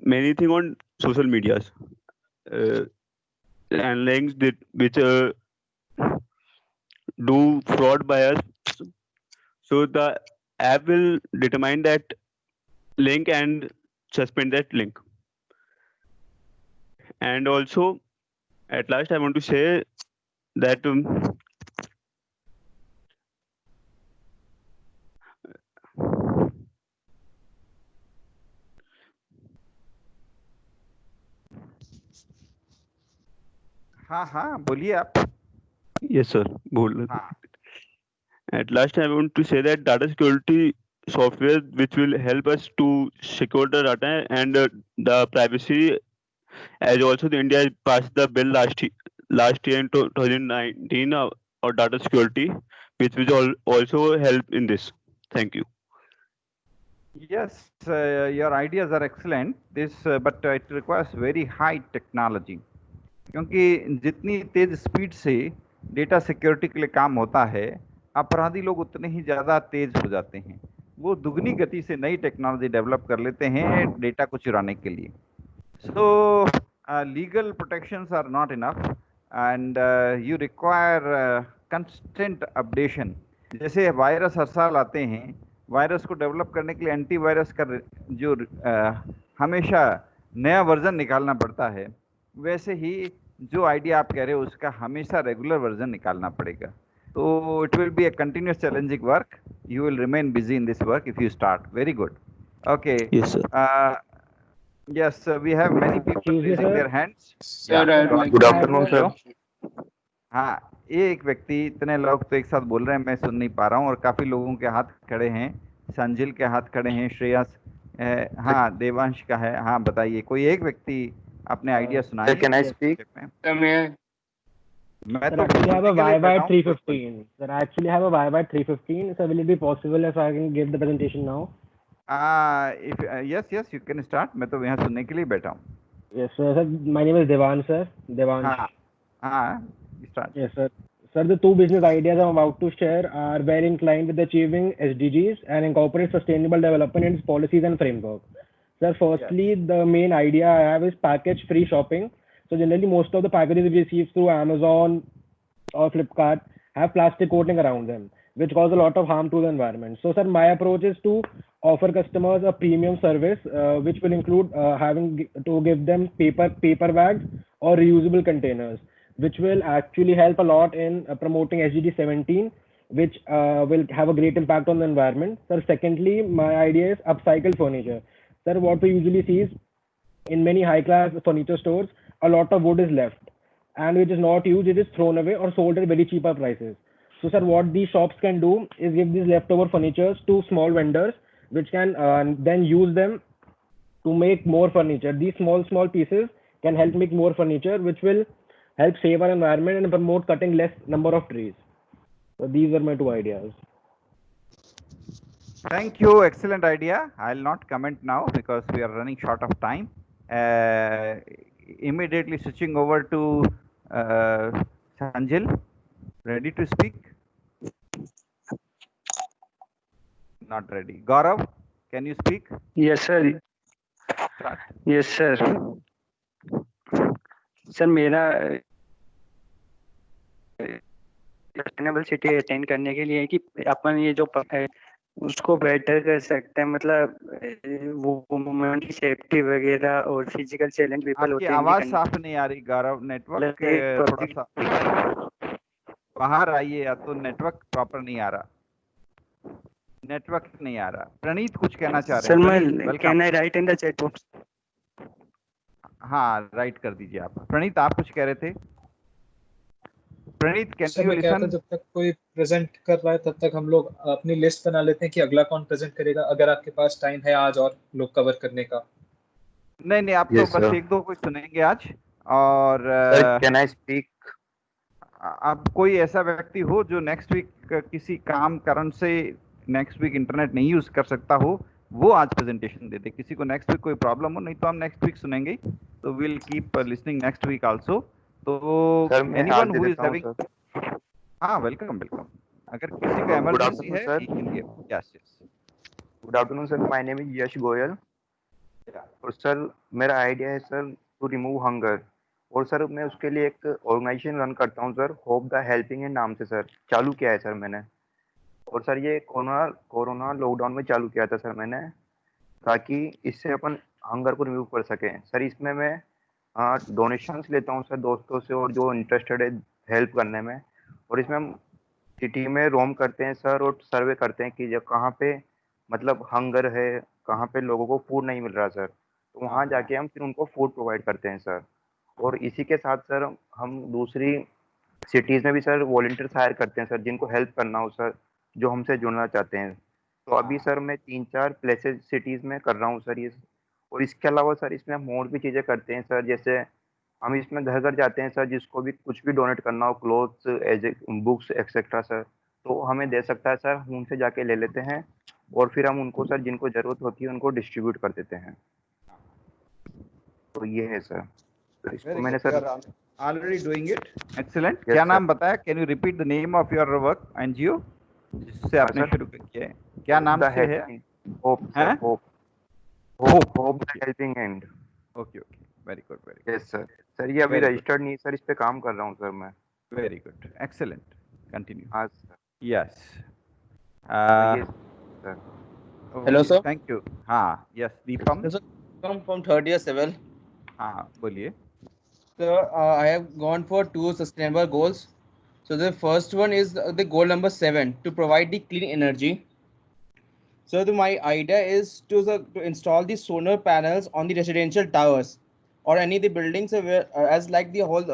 many things on social medias and links that which do fraud by us. So the app will determine that link and suspend that link. And also, at last, I want to say that हाँ बोलिए आप. yes, sir. हाँ. At last, I want to say that data security software which will help us to secure the data and the privacy. As also, the India passed the bill last year in 2019 or data security, which will also help in this. Thank you. Yes, your ideas are excellent. This, but it requires very high technology. क्योंकि जितनी तेज speed से data security के लिए काम होता है, अपराधी लोग उतने ही ज़्यादा तेज हो जाते हैं. वो दुगनी गति से नई टेक्नोलॉजी डेवलप कर लेते हैं डेटा को चुराने के लिए. So legal protections are not enough, and you require constant updation. जैसे वायरस हर साल आते हैं, वायरस को डेवलप करने के लिए एंटीवायरस का जो हमेशा नया वर्जन निकालना पड़ता है, वैसे ही जो आइडिया आप कह रहे हो उसका हमेशा रेगुलर वर्जन निकालना पड़ेगा. तो it will be a continuous challenging work. You will remain busy in this work if you start. Very good. Okay. Yes, sir. Yes, we have many people Excuse me, raising sir. their hands. Sir, I'd like Good to afternoon, sir. हाँ, एक व्यक्ति, इतने लोग तो एक साथ बोल रहे हैं, मैं सुन नहीं पा रहा हूँ, और काफी लोगों के हाथ खड़े हैं. संजिल के हाथ खड़े हैं, श्रेयस, हाँ, देवांश का है. हाँ, बताइए, कोई एक व्यक्ति अपने आइडिया सुनाए. Can I speak? मैं Sir, तो actually have a सुनने के लिए बैठा YY हूँ. 315. Sir, I actually have a YY 315. Sir, will it be possible if I can give the presentation now? Yes, you can start. मैं तो यहाँ सुनने के लिए बैठा हूँ. Yes, sir. Sir, my name is Devansh, sir. Devansh. हाँ, start. Yes, sir. Sir, the two business ideas I'm about to share are well inclined with achieving SDGs and incorporate sustainable development in its policies and framework. Sir, firstly, the main idea I have is package free shopping. So generally, most of the packages we receive through Amazon or Flipkart have plastic coating around them, which cause a lot of harm to the environment. So, sir, my approach is to offer customers a premium service, which will include having to give them paper bags or reusable containers, which will actually help a lot in promoting SDG 17, which will have a great impact on the environment. Sir, secondly, my idea is upcycled furniture. Sir, what we usually see is in many high-class furniture stores, a lot of wood is left, and which is not used, it is thrown away or sold at very cheaper prices. So, sir, what these shops can do is give these leftover furnitures to small vendors, which can then use them to make more furniture. These small pieces can help make more furniture, which will help save our environment and promote cutting less number of trees. So these are my two ideas. Thank you. Excellent idea. I'll not comment now because we are running short of time. Immediately switching over to Sanjil. Ready to speak? Not ready. Gaurav, can you speak? Yes, sir. Start. Yes, sir. Sir मेरा sustainable city attend करने के लिए कि अपन ये जो उसको better कर सकते हैं, मतलब वो वुमेन की सेफ्टी वगैरह और फिजिकल चैलेंज पीपल आपकी होते हैं आवाज साफ नहीं आ रही गौरव, नेटवर्क मतलब एक थोड़ा सा बाहर आइए, या तो नेटवर्क प्रॉपर नहीं आ रहा, नेटवर्क नहीं आ रहा। प्रणीत कुछ कहना चाह रहे हैं। Praneet sir, welcome. Can I write in the chat box? हाँ, राइट कर दीजिए आप। प्रणीत आप कुछ कह रहे थे? प्रणीत कैन सर यू मैं कह रहा था लिसन? जब तक कोई प्रेजेंट कर रहा है तब तक हम लोग अपनी लिस्ट बना लेते हैं कि अगला कौन प्रेजेंट करेगा, अगर आपके पास टाइम है आज और लोग कवर करने का। नहीं नहीं, आप तो बस एक दो कुछ सुनेंगे आज। और कैन आई स्पीक? आप कोई ऐसा व्यक्ति हो जो नेक्स्ट वीक किसी काम कारण से नेक्स्ट वीक इंटरनेट नहीं यूज कर सकता हो, वो आज प्रेजेंटेशन दे दे। किसी को नेक्स्ट वीक कोई प्रॉब्लम हो, नहीं तो हम नेक्स्ट वीक सुनेंगे, तो will keep listening next week also. तो सर मैं आज एनीवन दे हु इज देता हूँ हैविंग, सर। हाँ वेलकम वेलकम। अगर किसी को गुड इमरजेंसी आफ्टरनून है, sir. he can give. Yes, yes. Good afternoon sir, my name is Yash Goyal. और सर मेरा आइडिया है सर टू रिमूव हंगर। और सर मैं उसके लिए एक ऑर्गेनाइजेशन रन करता हूँ sir, hope the helping hand नाम से सर, चालू किया है सर मैंने। और सर ये कोरोना लॉकडाउन में चालू किया था सर मैंने, ताकि इससे अपन हंगर को रिमूव कर सकें सर। इसमें मैं डोनेशंस लेता हूँ सर दोस्तों से और जो इंटरेस्टेड है हेल्प करने में। और इसमें हम सिटी में रोम करते हैं सर और सर्वे करते हैं कि जब कहाँ पे मतलब हंगर है, कहाँ पे लोगों को फूड नहीं मिल रहा सर, तो वहाँ जाके हम फिर उनको फूड प्रोवाइड करते हैं सर। और इसी के साथ सर हम दूसरी सिटीज़ में भी सर वॉलंटियर्स हायर करते हैं सर, जिनको हेल्प करना हो सर, जो हमसे जुड़ना चाहते हैं। तो अभी सर मैं 3-4 प्लेसेस सिटीज़ में कर रहा हूँ सर ये। और इसके अलावा सर इसमें हम और भी चीज़ें करते हैं सर, जैसे हम इसमें घर घर जाते हैं सर, जिसको भी कुछ भी डोनेट करना हो, clothes, as books etcetera sir, तो हमें दे सकता है सर, हम उनसे जाके ले लेते हैं और फिर हम उनको सर जिनको ज़रूरत होती है उनको डिस्ट्रीब्यूट कर देते हैं। तो ये है सर। तो इसको Very मैंने good. You sir are already doing it. Excellent. Yes, क्या sir. नाम बताया? Can you repeat the name of your work NGO जिससे आपने sir. शुरू किया है? क्या नाम से है? होप हैं? Sir, hope the helping hand. Okay okay, very good very good. Yes sir. Sir ये अभी Very good. रजिस्टर्ड नहीं सर, इस पे काम कर रहा हूँ सर मैं। Very good, excellent, continue. हाँ sir. Yes sir. Hello, sir. Thank you. हाँ, yes Deepam. Yes, sir. Come from third year civil. हाँ बोलिए। So I have gone for 2 sustainable goals. So the first one is the goal number 7, to provide the clean energy. So my idea is to install the solar panels on the residential towers or any of the buildings where as like the whole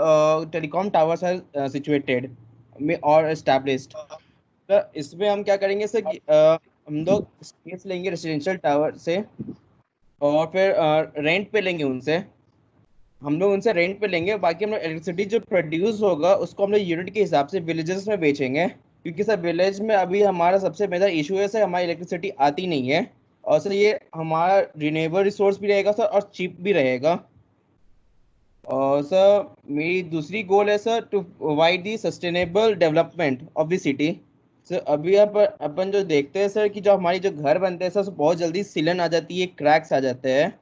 telecom towers are situated or established. तो इसमें हम क्या करेंगे sir कि हम लोग space लेंगे residential tower से और फिर रेंट पे लेंगे उनसे, हम लोग उनसे रेंट पे लेंगे। बाकी हम लोग इलेक्ट्रिसिटी जो प्रोड्यूस होगा उसको हम लोग यूनिट के हिसाब से विलेजेस में बेचेंगे, क्योंकि सर विलेज में अभी हमारा सबसे मेजर इशू है सर, हमारी इलेक्ट्रिसिटी आती नहीं है। और सर ये हमारा रिन्यूएबल रिसोर्स भी रहेगा सर और चीप भी रहेगा। और सर मेरी दूसरी गोल है sir to provide the sustainable development of the city. Sir अभी अपन जो देखते हैं सर कि जो हमारी जो घर बनते हैं सर बहुत जल्दी सिलन आ जाती है, क्रैक्स आ जाते हैं।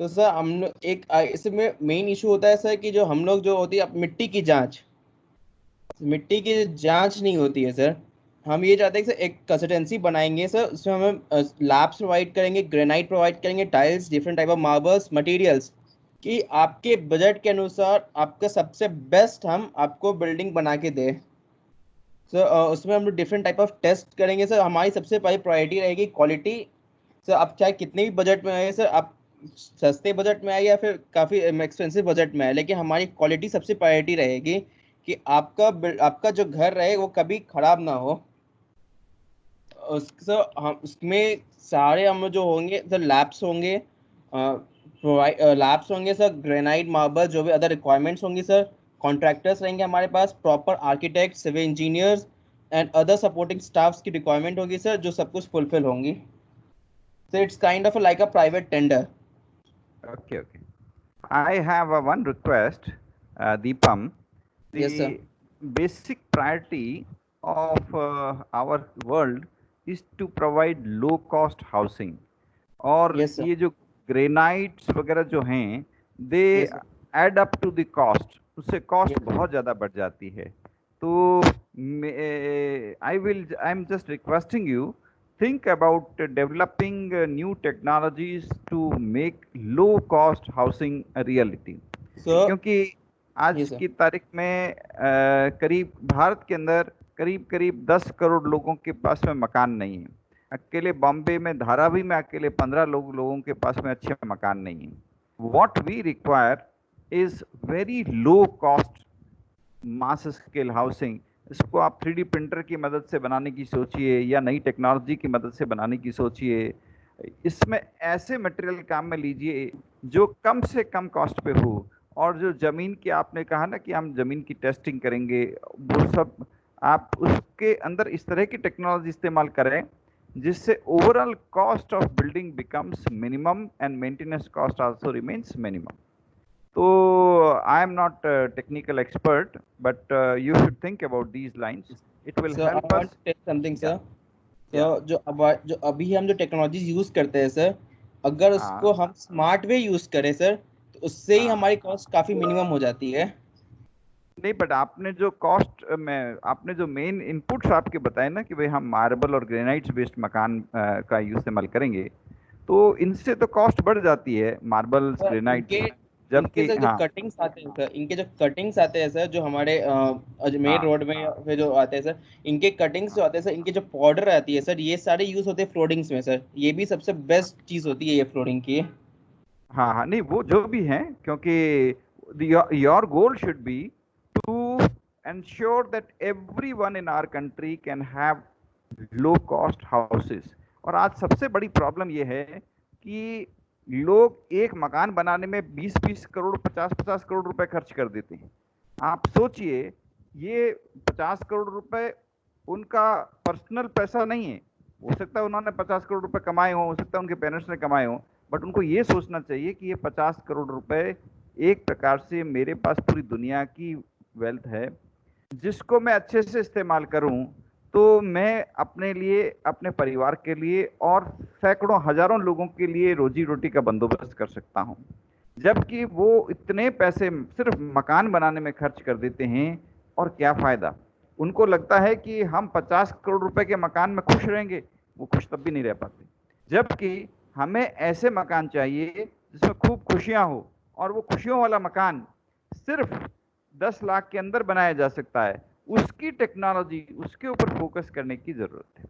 तो सर हम लोग एक इसमें मेन इशू होता है सर कि जो हम लोग जो होती है मिट्टी की जांच नहीं होती है सर। हम ये चाहते हैं कि सर एक कंसल्टेंसी बनाएंगे सर, उसमें हम लैब्स प्रोवाइड करेंगे, ग्रेनाइट प्रोवाइड करेंगे, tiles, different type of marbles, materials, कि आपके बजट के अनुसार आपका सबसे बेस्ट हम आपको बिल्डिंग बना के दें। सर उसमें हम लोग डिफरेंट टाइप ऑफ टेस्ट करेंगे सर। हमारी सबसे पहली प्रायोरिटी रहेगी क्वालिटी। सर आप चाहे कितने भी बजट में आए सर, आप सस्ते बजट में आए या फिर काफ़ी एक्सपेंसिव बजट में आए, लेकिन हमारी क्वालिटी सबसे प्रायोरिटी रहेगी कि आपका जो घर रहे वो कभी ख़राब ना हो। सर हम उसमें सारे हम जो होंगे सर लैब्स होंगे, लैब्स होंगे सर, ग्रेनाइट, मार्बल, जो भी अदर रिक्वायरमेंट्स होंगी सर। कॉन्ट्रैक्टर्स रहेंगे हमारे पास, proper architect, civil engineers and other supporting staffs की रिक्वायरमेंट होगी सर, जो सब कुछ फुलफिल होंगी। So it's kind of like a private tender. Okay, okay. I have one request, Deepam. The Yes, sir. basic priority of our world is to provide low cost housing. और Yes, sir. ये जो granites वगैरह जो हैं, they Yes, sir. add up to the cost. उससे cost बहुत ज़्यादा बढ़ जाती है। तो I'm just requesting you think about developing new technologies to make low cost housing a reality. क्योंकि आज की तारीख में करीब भारत के अंदर करीब 10 करोड़ लोगों के पास में मकान नहीं है। अकेले बॉम्बे में, धारावी में अकेले 15 लोगों के पास में अच्छे मकान नहीं है। What we require is very low cost mass scale housing. इसको आप 3D प्रिंटर की मदद से बनाने की सोचिए या नई टेक्नोलॉजी की मदद से बनाने की सोचिए। इसमें ऐसे मटेरियल काम में लीजिए जो कम से कम कॉस्ट पे हो, और जो ज़मीन की आपने कहा ना कि हम ज़मीन की टेस्टिंग करेंगे, वो सब आप उसके अंदर इस तरह की टेक्नोलॉजी इस्तेमाल करें जिससे overall cost of building becomes minimum and maintenance cost also remains minimum. So I am not a technical expert, but you should think about these lines. It will help us. Tell something, sir. So जो अभी हम जो technology use करते हैं sir, अगर उसको हम smart way use करें सर, तो उससे ही हमारी कॉस्ट काफी मिनिमम हो जाती है। नहीं, बट आपने जो कॉस्ट में आपने जो मेन इनपुट्स आपके बताए ना कि भाई हम मार्बल और ग्रेनाइट्स बेस्ड मकान का इस्तेमाल करेंगे, तो इनसे तो कॉस्ट बढ़ जाती है, मार्बल ग्रेनाइट। जबकि जो कटिंग्स आते हैं सर, इनके जो कटिंग्स आते हैं सर, जो हमारे अजमेर रोड में या फिर जो आते हैं सर, इनके कटिंग्स जो आते हैं सर, इनके जो पाउडर आती है सर, ये सारे यूज होते हैं फ्लोरिंग्स में सर। ये भी सबसे बेस्ट चीज होती है ये फ्लोरिंग की। हाँ, नहीं वो जो भी है, क्योंकि your goal should be to ensure that everyone in our country can have low cost houses. और आज सबसे बड़ी प्रॉब्लम ये है कि लोग एक मकान बनाने में 20-20 करोड़ 50-50 करोड़ रुपए खर्च कर देते हैं। आप सोचिए, ये 50 करोड़ रुपए उनका पर्सनल पैसा नहीं है। हो सकता है उन्होंने 50 करोड़ रुपए कमाए हो सकता है उनके पेरेंट्स ने कमाए हो, बट उनको ये सोचना चाहिए कि ये 50 करोड़ रुपए एक प्रकार से मेरे पास पूरी दुनिया की वेल्थ है, जिसको मैं अच्छे से इस्तेमाल करूं तो मैं अपने लिए, अपने परिवार के लिए और सैकड़ों हजारों लोगों के लिए रोजी रोटी का बंदोबस्त कर सकता हूं। जबकि वो इतने पैसे सिर्फ मकान बनाने में खर्च कर देते हैं, और क्या फ़ायदा। उनको लगता है कि हम 50 करोड़ रुपए के मकान में खुश रहेंगे, वो खुश तब भी नहीं रह पाते। जबकि हमें ऐसे मकान चाहिए जिसमें खूब खुशियां हो, और वो खुशियों वाला मकान सिर्फ 10 लाख के अंदर बनाया जा सकता है। उसकी टेक्नोलॉजी, उसके ऊपर फोकस करने की जरूरत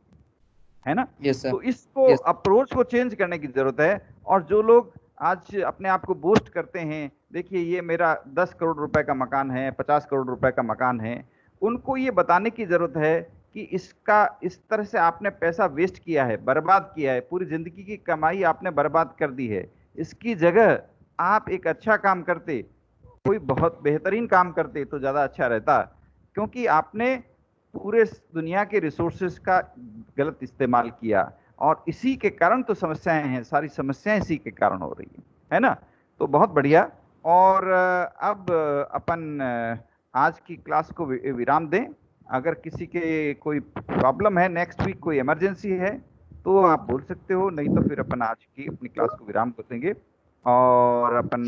है ना। yes, तो इसको अप्रोच को चेंज करने की जरूरत है। और जो लोग आज अपने आप को बूस्ट करते हैं, देखिए ये मेरा 10 करोड़ रुपए का मकान है, 50 करोड़ रुपए का मकान है, उनको ये बताने की जरूरत है कि इसका इस तरह से आपने पैसा वेस्ट किया है, बर्बाद किया है, पूरी जिंदगी की कमाई आपने बर्बाद कर दी है। इसकी जगह आप एक अच्छा काम करते, कोई बहुत बेहतरीन काम करते तो ज़्यादा अच्छा रहता, क्योंकि आपने पूरे दुनिया के रिसोर्सेज का गलत इस्तेमाल किया, और इसी के कारण तो समस्याएं हैं, सारी समस्याएं इसी के कारण हो रही है ना। तो बहुत बढ़िया। और अब अपन आज की क्लास को विराम दें। अगर किसी के कोई प्रॉब्लम है, नेक्स्ट वीक कोई इमरजेंसी है तो आप बोल सकते हो, नहीं तो फिर अपन आज की अपनी क्लास को विराम कर देंगे। और अपन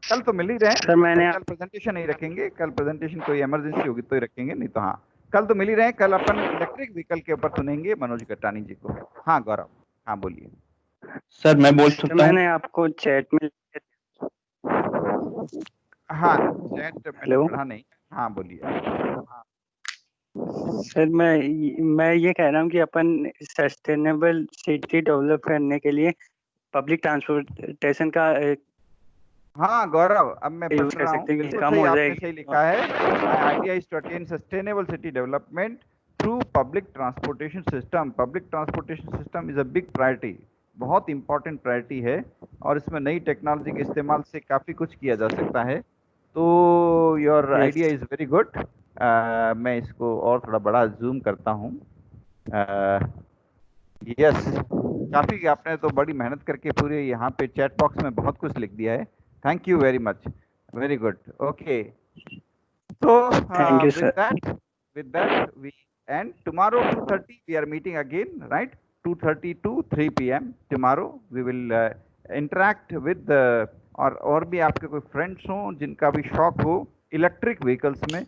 कल तो मिल ही रहे हैं, कल प्रेजेंटेशन नहीं रखेंगे, कल प्रेजेंटेशन कोई इमरजेंसी होगी तो ही रखेंगे, नहीं तो हाँ कल तो मिल ही रहे हैं। कल अपन इलेक्ट्रिक व्हीकल के ऊपर सुनेंगे मनोज कटानी जी को। हाँ गौरव, हाँ बोलिए। सर मैं बोल सकता हूँ? मैंने आपको चैट में हाँ चैट में पढ़ा नहीं। हाँ बोलिए। सर मैं ये कह रहा हूँ कि अपन सस्टेनेबल सिटी डेवलप करने के लिए पब्लिक ट्रांसपोर्टेशन का हाँ गौरव, अब मैं यूज कर सकते हैं, कम हो जाएगी। सही लिखा है, idea is to attain sustainable city development through public transportation system. Public transportation system is a big priority, बहुत इंपॉर्टेंट प्रायोरिटी है, और इसमें नई टेक्नोलॉजी के इस्तेमाल से काफ़ी कुछ किया जा सकता है। तो your idea is very good. मैं इसको और थोड़ा बड़ा जूम करता हूँ। यस, काफ़ी आपने तो बड़ी मेहनत करके पूरे यहाँ पे चैट बॉक्स में बहुत कुछ लिख दिया है। Thank you very much, very good. Okay, so with that we end. Tomorrow 2:30 we are meeting again, right? 2:30 to 3 p.m. tomorrow we will interact with the और भी आपके कोई फ्रेंड्स हों जिनका भी शौक हो इलेक्ट्रिक व्हीकल्स में,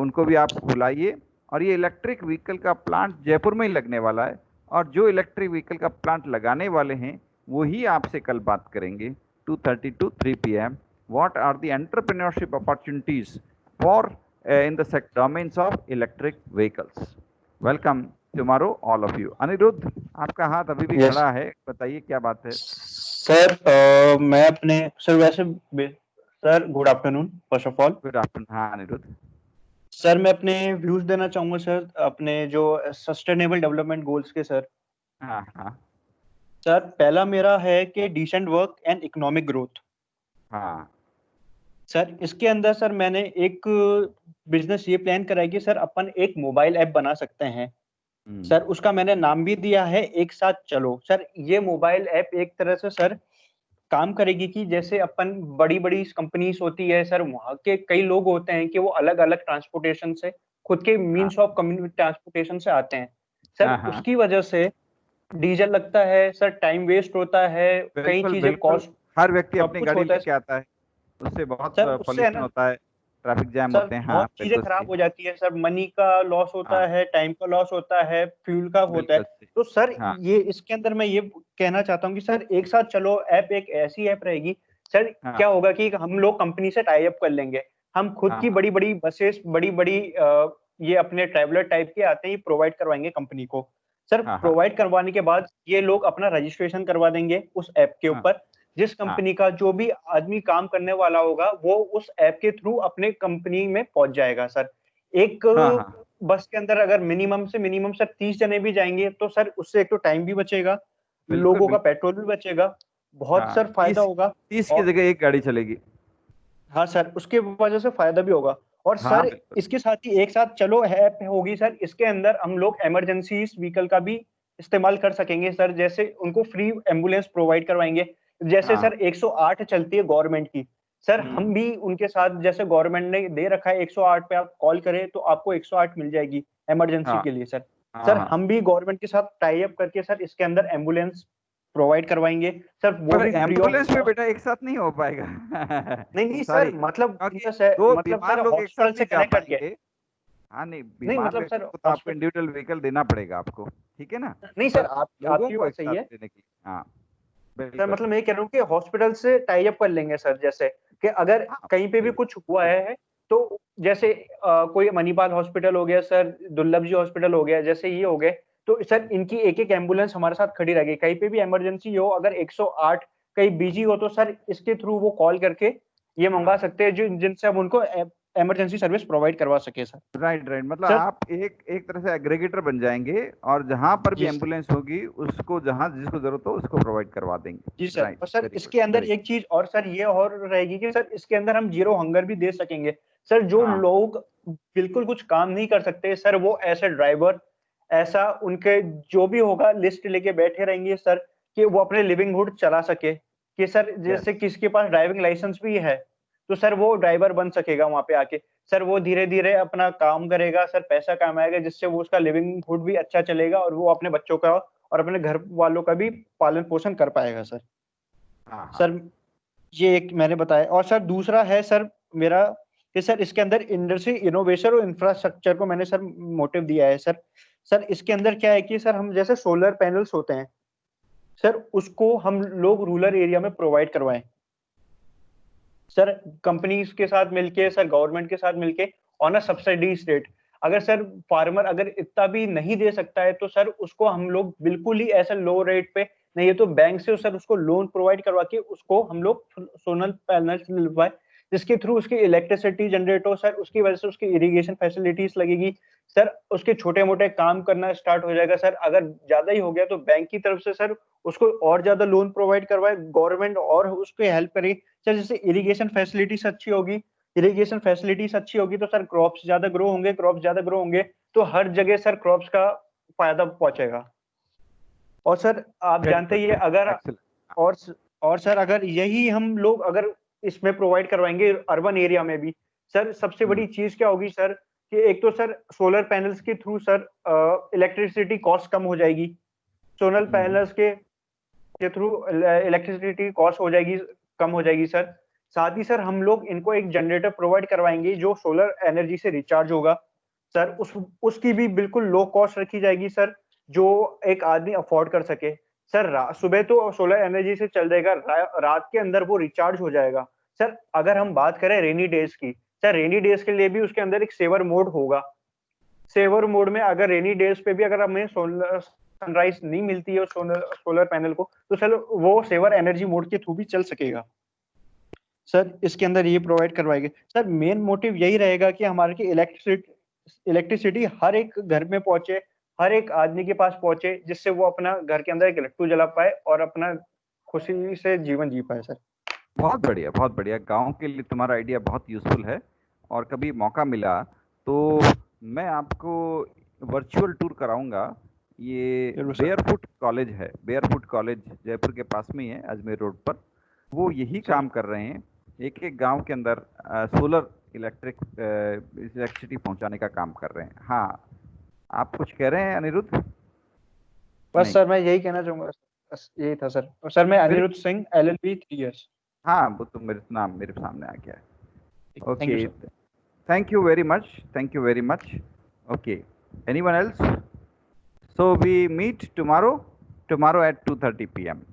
उनको भी आप बुलाइए। और ये इलेक्ट्रिक व्हीकल का प्लांट जयपुर में ही लगने वाला है, और जो इलेक्ट्रिक व्हीकल का प्लांट लगाने वाले हैं वो ही आपसे कल बात करेंगे 2:30 to 3 p.m. What are the entrepreneurship opportunities for in the domains of electric vehicles? Welcome tomorrow all of you. Anirudh, आपका हाथ अभी भी Yes. खड़ा है, बताइए क्या बात है? सर मैं अपने सर वैसे sir good afternoon first of all. Good afternoon. हाँ अनिरुद्ध सर मैं अपने व्यूज देना चाहूंगा सर अपने जो सस्टेनेबल डेवलपमेंट गोल्स के सर। हाँ हाँ सर पहला मेरा है कि decent work and economic growth. हाँ सर इसके अंदर सर मैंने एक बिजनेस ये प्लान करा है कि सर अपन एक मोबाइल ऐप बना सकते हैं सर। उसका मैंने नाम भी दिया है एक साथ चलो। सर ये मोबाइल ऐप एक तरह से सर काम करेगी कि जैसे अपन बड़ी बड़ी कंपनीज होती है सर, वहाँ के कई लोग होते हैं कि वो अलग अलग ट्रांसपोर्टेशन से खुद के मीन्स ऑफ कम्युनिटी ट्रांसपोर्टेशन से आते हैं सर। हाँ। उसकी वजह से डीजल लगता है सर, टाइम वेस्ट होता है, कई बिल्कुल चीजें बिल्कुल, कॉस्ट हर व्यक्ति सब अपनी कुछ गाड़ी होता है लेके आता है, उससे बहुत सर। उससे है पॉल्यूशन ना होता है, ट्रैफिक जैम सर होते हैं। हाँ बहुत चीजें बिल्कुल खराब सही। हो जाती है सर, मनी का लॉस होता हाँ है, टाइम का लॉस होता है, फ्यूल का होता है। बिल्कुल सही। तो सर हाँ ये इसके अंदर मैं ये कहना चाहता हूँ कि सर एक साथ चलो ऐप एक ऐसी ऐप रहेगी सर। हाँ क्या होगा कि हम लोग कंपनी से टाई अप कर लेंगे, हम खुद हाँ की हाँ बड़ी बड़ी बसेस, बड़ी बड़ी ये अपने ट्रैवलर टाइप के आते हैं, ये प्रोवाइड करवाएंगे कंपनी को सर। हाँ प्रोवाइड करवाने के बाद ये लोग अपना रजिस्ट्रेशन करवा देंगे उस ऐप के हाँ ऊपर। जिस हाँ कंपनी का जो भी आदमी काम करने वाला होगा वो उस ऐप के थ्रू अपने कंपनी में पहुंच जाएगा सर। एक हाँ हाँ बस के अंदर अगर मिनिमम से मिनिमम सर 30 जने भी जाएंगे तो सर उससे एक तो टाइम भी बचेगा, बिल्कुल लोगों का बिल्कुल। पेट्रोल भी बचेगा, बहुत हाँ सर फायदा 30 होगा। 30 की और जगह एक गाड़ी चलेगी। हाँ सर उसके वजह से फायदा भी होगा। और हाँ सर बिल्कुल। इसके साथ ही एक साथ चलो ऐप होगी सर, इसके अंदर हम लोग इमरजेंसी व्हीकल का भी इस्तेमाल कर सकेंगे सर। जैसे उनको फ्री एम्बुलेंस प्रोवाइड करवाएंगे, जैसे हाँ सर 108 चलती है गवर्नमेंट की सर, हम भी उनके साथ जैसे गवर्नमेंट ने दे रखा है 108 पे आप कॉल करें तो आपको 108 मिल जाएगी इमरजेंसी हाँ के लिए सर। हाँ सर हाँ। हम भी गवर्नमेंट के साथ टाई अप करके सर इसके अंदर एम्बुलेंस प्रोवाइड करवाएंगे सर, वो पर भी फ्री ऑफ एम्बुलेंस में कॉस्ट। बेटा एक साथ नहीं हो पाएगा। नहीं नहीं सॉरी, सर मतलब क्योंकि जैसे दो मतलब बीमार सर लोग एक साथ हॉस्पिटल से नहीं जा कनेक्ट करके। पाएंगे। हाँ नहीं, नहीं बीमार मतलब व्यक्ति सर को तो आपको हॉस्पिटल इंडिविजुअल व्हीकल देना पड़ेगा आपको, ठीक है ना? नहीं सर पर आप लोगों आपकी को बात एक सही साथ है देने के लिए। हाँ सर, बिल्कुल। मतलब मैं ये कह रहा हूँ कि हॉस्पिटल से टाई अप कर लेंगे सर। जैसे कि अगर हाँ कहीं पे भी बिल्कुल। कुछ हुआ है तो जैसे कोई मणिपाल हॉस्पिटल हो गया सर, दुर्लभ जी हॉस्पिटल हो गया, जैसे ये हो गए तो सर इनकी एक एक एम्बुलेंस हमारे साथ खड़ी रहेगी। कहीं पे भी इमरजेंसी हो, अगर 108 कहीं बिजी हो तो सर इसके थ्रू वो कॉल करके ये मंगवा हाँ सकते हैं, जो जिनसे हम उनको इमरजेंसी सर्विस प्रोवाइड करवा सके सर। राइट राइट, मतलब सर आप एक एक तरह से एग्रीगेटर बन जाएंगे और जहां पर भी जी एम्बुलेंस होगी उसको जहां जिसको जरूरत हो उसको प्रोवाइड करवा जी देंगे। सर। राइट, और सर वेरी गुड इसके अंदर वेरी एक चीज और सर ये और रहेगी कि सर इसके अंदर हम जीरो हंगर भी दे सकेंगे सर। जो हाँ लोग बिल्कुल कुछ काम नहीं कर सकते सर, वो ऐसे ड्राइवर ऐसा उनके जो भी होगा लिस्ट लेके बैठे रहेंगे सर, कि वो अपने लिविंगहुड चला सके। कि सर यस जैसे किसके पास ड्राइविंग लाइसेंस भी है तो सर वो ड्राइवर बन सकेगा वहां पे आके सर। वो धीरे धीरे अपना काम करेगा सर, पैसा कमाएगा, जिससे वो उसका लिविंगहुड भी अच्छा चलेगा और वो अपने बच्चों का और अपने घर वालों का भी पालन पोषण कर पाएगा सर। हाँ हाँ सर ये एक मैंने बताया। और सर दूसरा है सर मेरा कि सर इसके अंदर इंडस्ट्री इनोवेशन और इंफ्रास्ट्रक्चर को मैंने सर मोटिव दिया है सर। सर इसके अंदर क्या है कि सर हम जैसे सोलर पैनल्स होते हैं सर, उसको हम लोग रूरल एरिया में प्रोवाइड करवाएं सर, कंपनीज के साथ मिलके सर, गवर्नमेंट के साथ मिलके ऑन अ सब्सिडी रेट। अगर सर फार्मर अगर इतना भी नहीं दे सकता है तो सर उसको हम लोग बिल्कुल ही ऐसा लो रेट पे नहीं है तो बैंक से सर उसको लोन प्रोवाइड करवा के उसको हम लोग सोलर पैनल्स दिलवाए, जिसके थ्रू उसकी इलेक्ट्रिसिटी जनरेट हो सर। उसकी वजह से उसकी इरिगेशन फैसिलिटीज लगेगी सर, उसके छोटे मोटे काम करना स्टार्ट हो जाएगा सर। अगर ज्यादा ही हो गया तो बैंक की तरफ से सर उसको और ज्यादा लोन प्रोवाइड करवाए गवर्नमेंट और उसको हेल्प करे सर। जैसे इरिगेशन फैसिलिटीज अच्छी होगी, इरिगेशन फैसिलिटीज अच्छी होगी तो सर क्रॉप्स ज्यादा ग्रो होंगे, क्रॉप्स ज्यादा ग्रो होंगे तो हर जगह सर क्रॉप्स का फायदा पहुंचेगा। और सर आप जानते ही है अगर एक्सीलेंट। और और सर अगर यही हम लोग अगर इसमें प्रोवाइड करवाएंगे अर्बन एरिया में भी सर, सबसे बड़ी चीज क्या होगी सर कि एक तो सर सोलर पैनल्स के थ्रू सर इलेक्ट्रिसिटी कॉस्ट कम हो जाएगी। सोलर पैनल्स के थ्रू इलेक्ट्रिसिटी कॉस्ट हो जाएगी, कम हो जाएगी सर। साथ ही सर हम लोग इनको एक जनरेटर प्रोवाइड करवाएंगे जो सोलर एनर्जी से रिचार्ज होगा सर। उसकी भी बिल्कुल लो कॉस्ट रखी जाएगी सर, जो एक आदमी अफोर्ड कर सके। सर सुबह तो सोलर एनर्जी से चल जाएगा, रात के अंदर वो रिचार्ज हो जाएगा। सर अगर हम बात करें रेनी डेज की, सर रेनी डेज के लिए भी उसके अंदर एक सेवर मोड होगा। सेवर मोड में अगर रेनी डेज पे भी अगर हमें सोलर सनराइज नहीं मिलती है सोलर पैनल को, तो सर वो सेवर एनर्जी मोड के थ्रू भी चल सकेगा। सर इसके अंदर ये प्रोवाइड करवाएंगे। सर मेन मोटिव यही रहेगा कि हमारे की इलेक्ट्रिसिटी हर एक घर में पहुंचे, हर एक आदमी के पास पहुंचे, जिससे वो अपना घर के अंदर एक लट्टू जला पाए और अपना खुशी से जीवन जी पाए। सर बहुत बढ़िया, बहुत बढ़िया। गांव के लिए तुम्हारा आइडिया बहुत यूजफुल है, और कभी मौका मिला तो मैं आपको वर्चुअल टूर कराऊंगा। ये बेयरफुट कॉलेज है, बेयरफुट कॉलेज जयपुर के पास में ही है, अजमेर रोड पर। वो यही काम कर रहे हैं, एक एक गांव के अंदर सोलर इलेक्ट्रिसिटी पहुंचाने का काम कर रहे हैं। हाँ, आप कुछ कह रहे हैं अनिरुद्ध? बस सर मैं यही कहना चाहूंगा, यही था सर। सर मैं अनिरुद्ध सिंह, LLB 3 years। हाँ, वो तो मेरे नाम मेरे सामने आ गया है। Okay, thank you very much, thank you very much. Okay, anyone else? So we meet tomorrow at 2:30 p.m.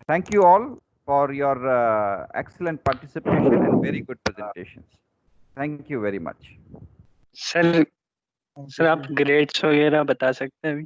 Thank you all for your excellent participation and very good presentations. Thank you very much. Sir आप grades वगैरह बता सकते हैं अभी?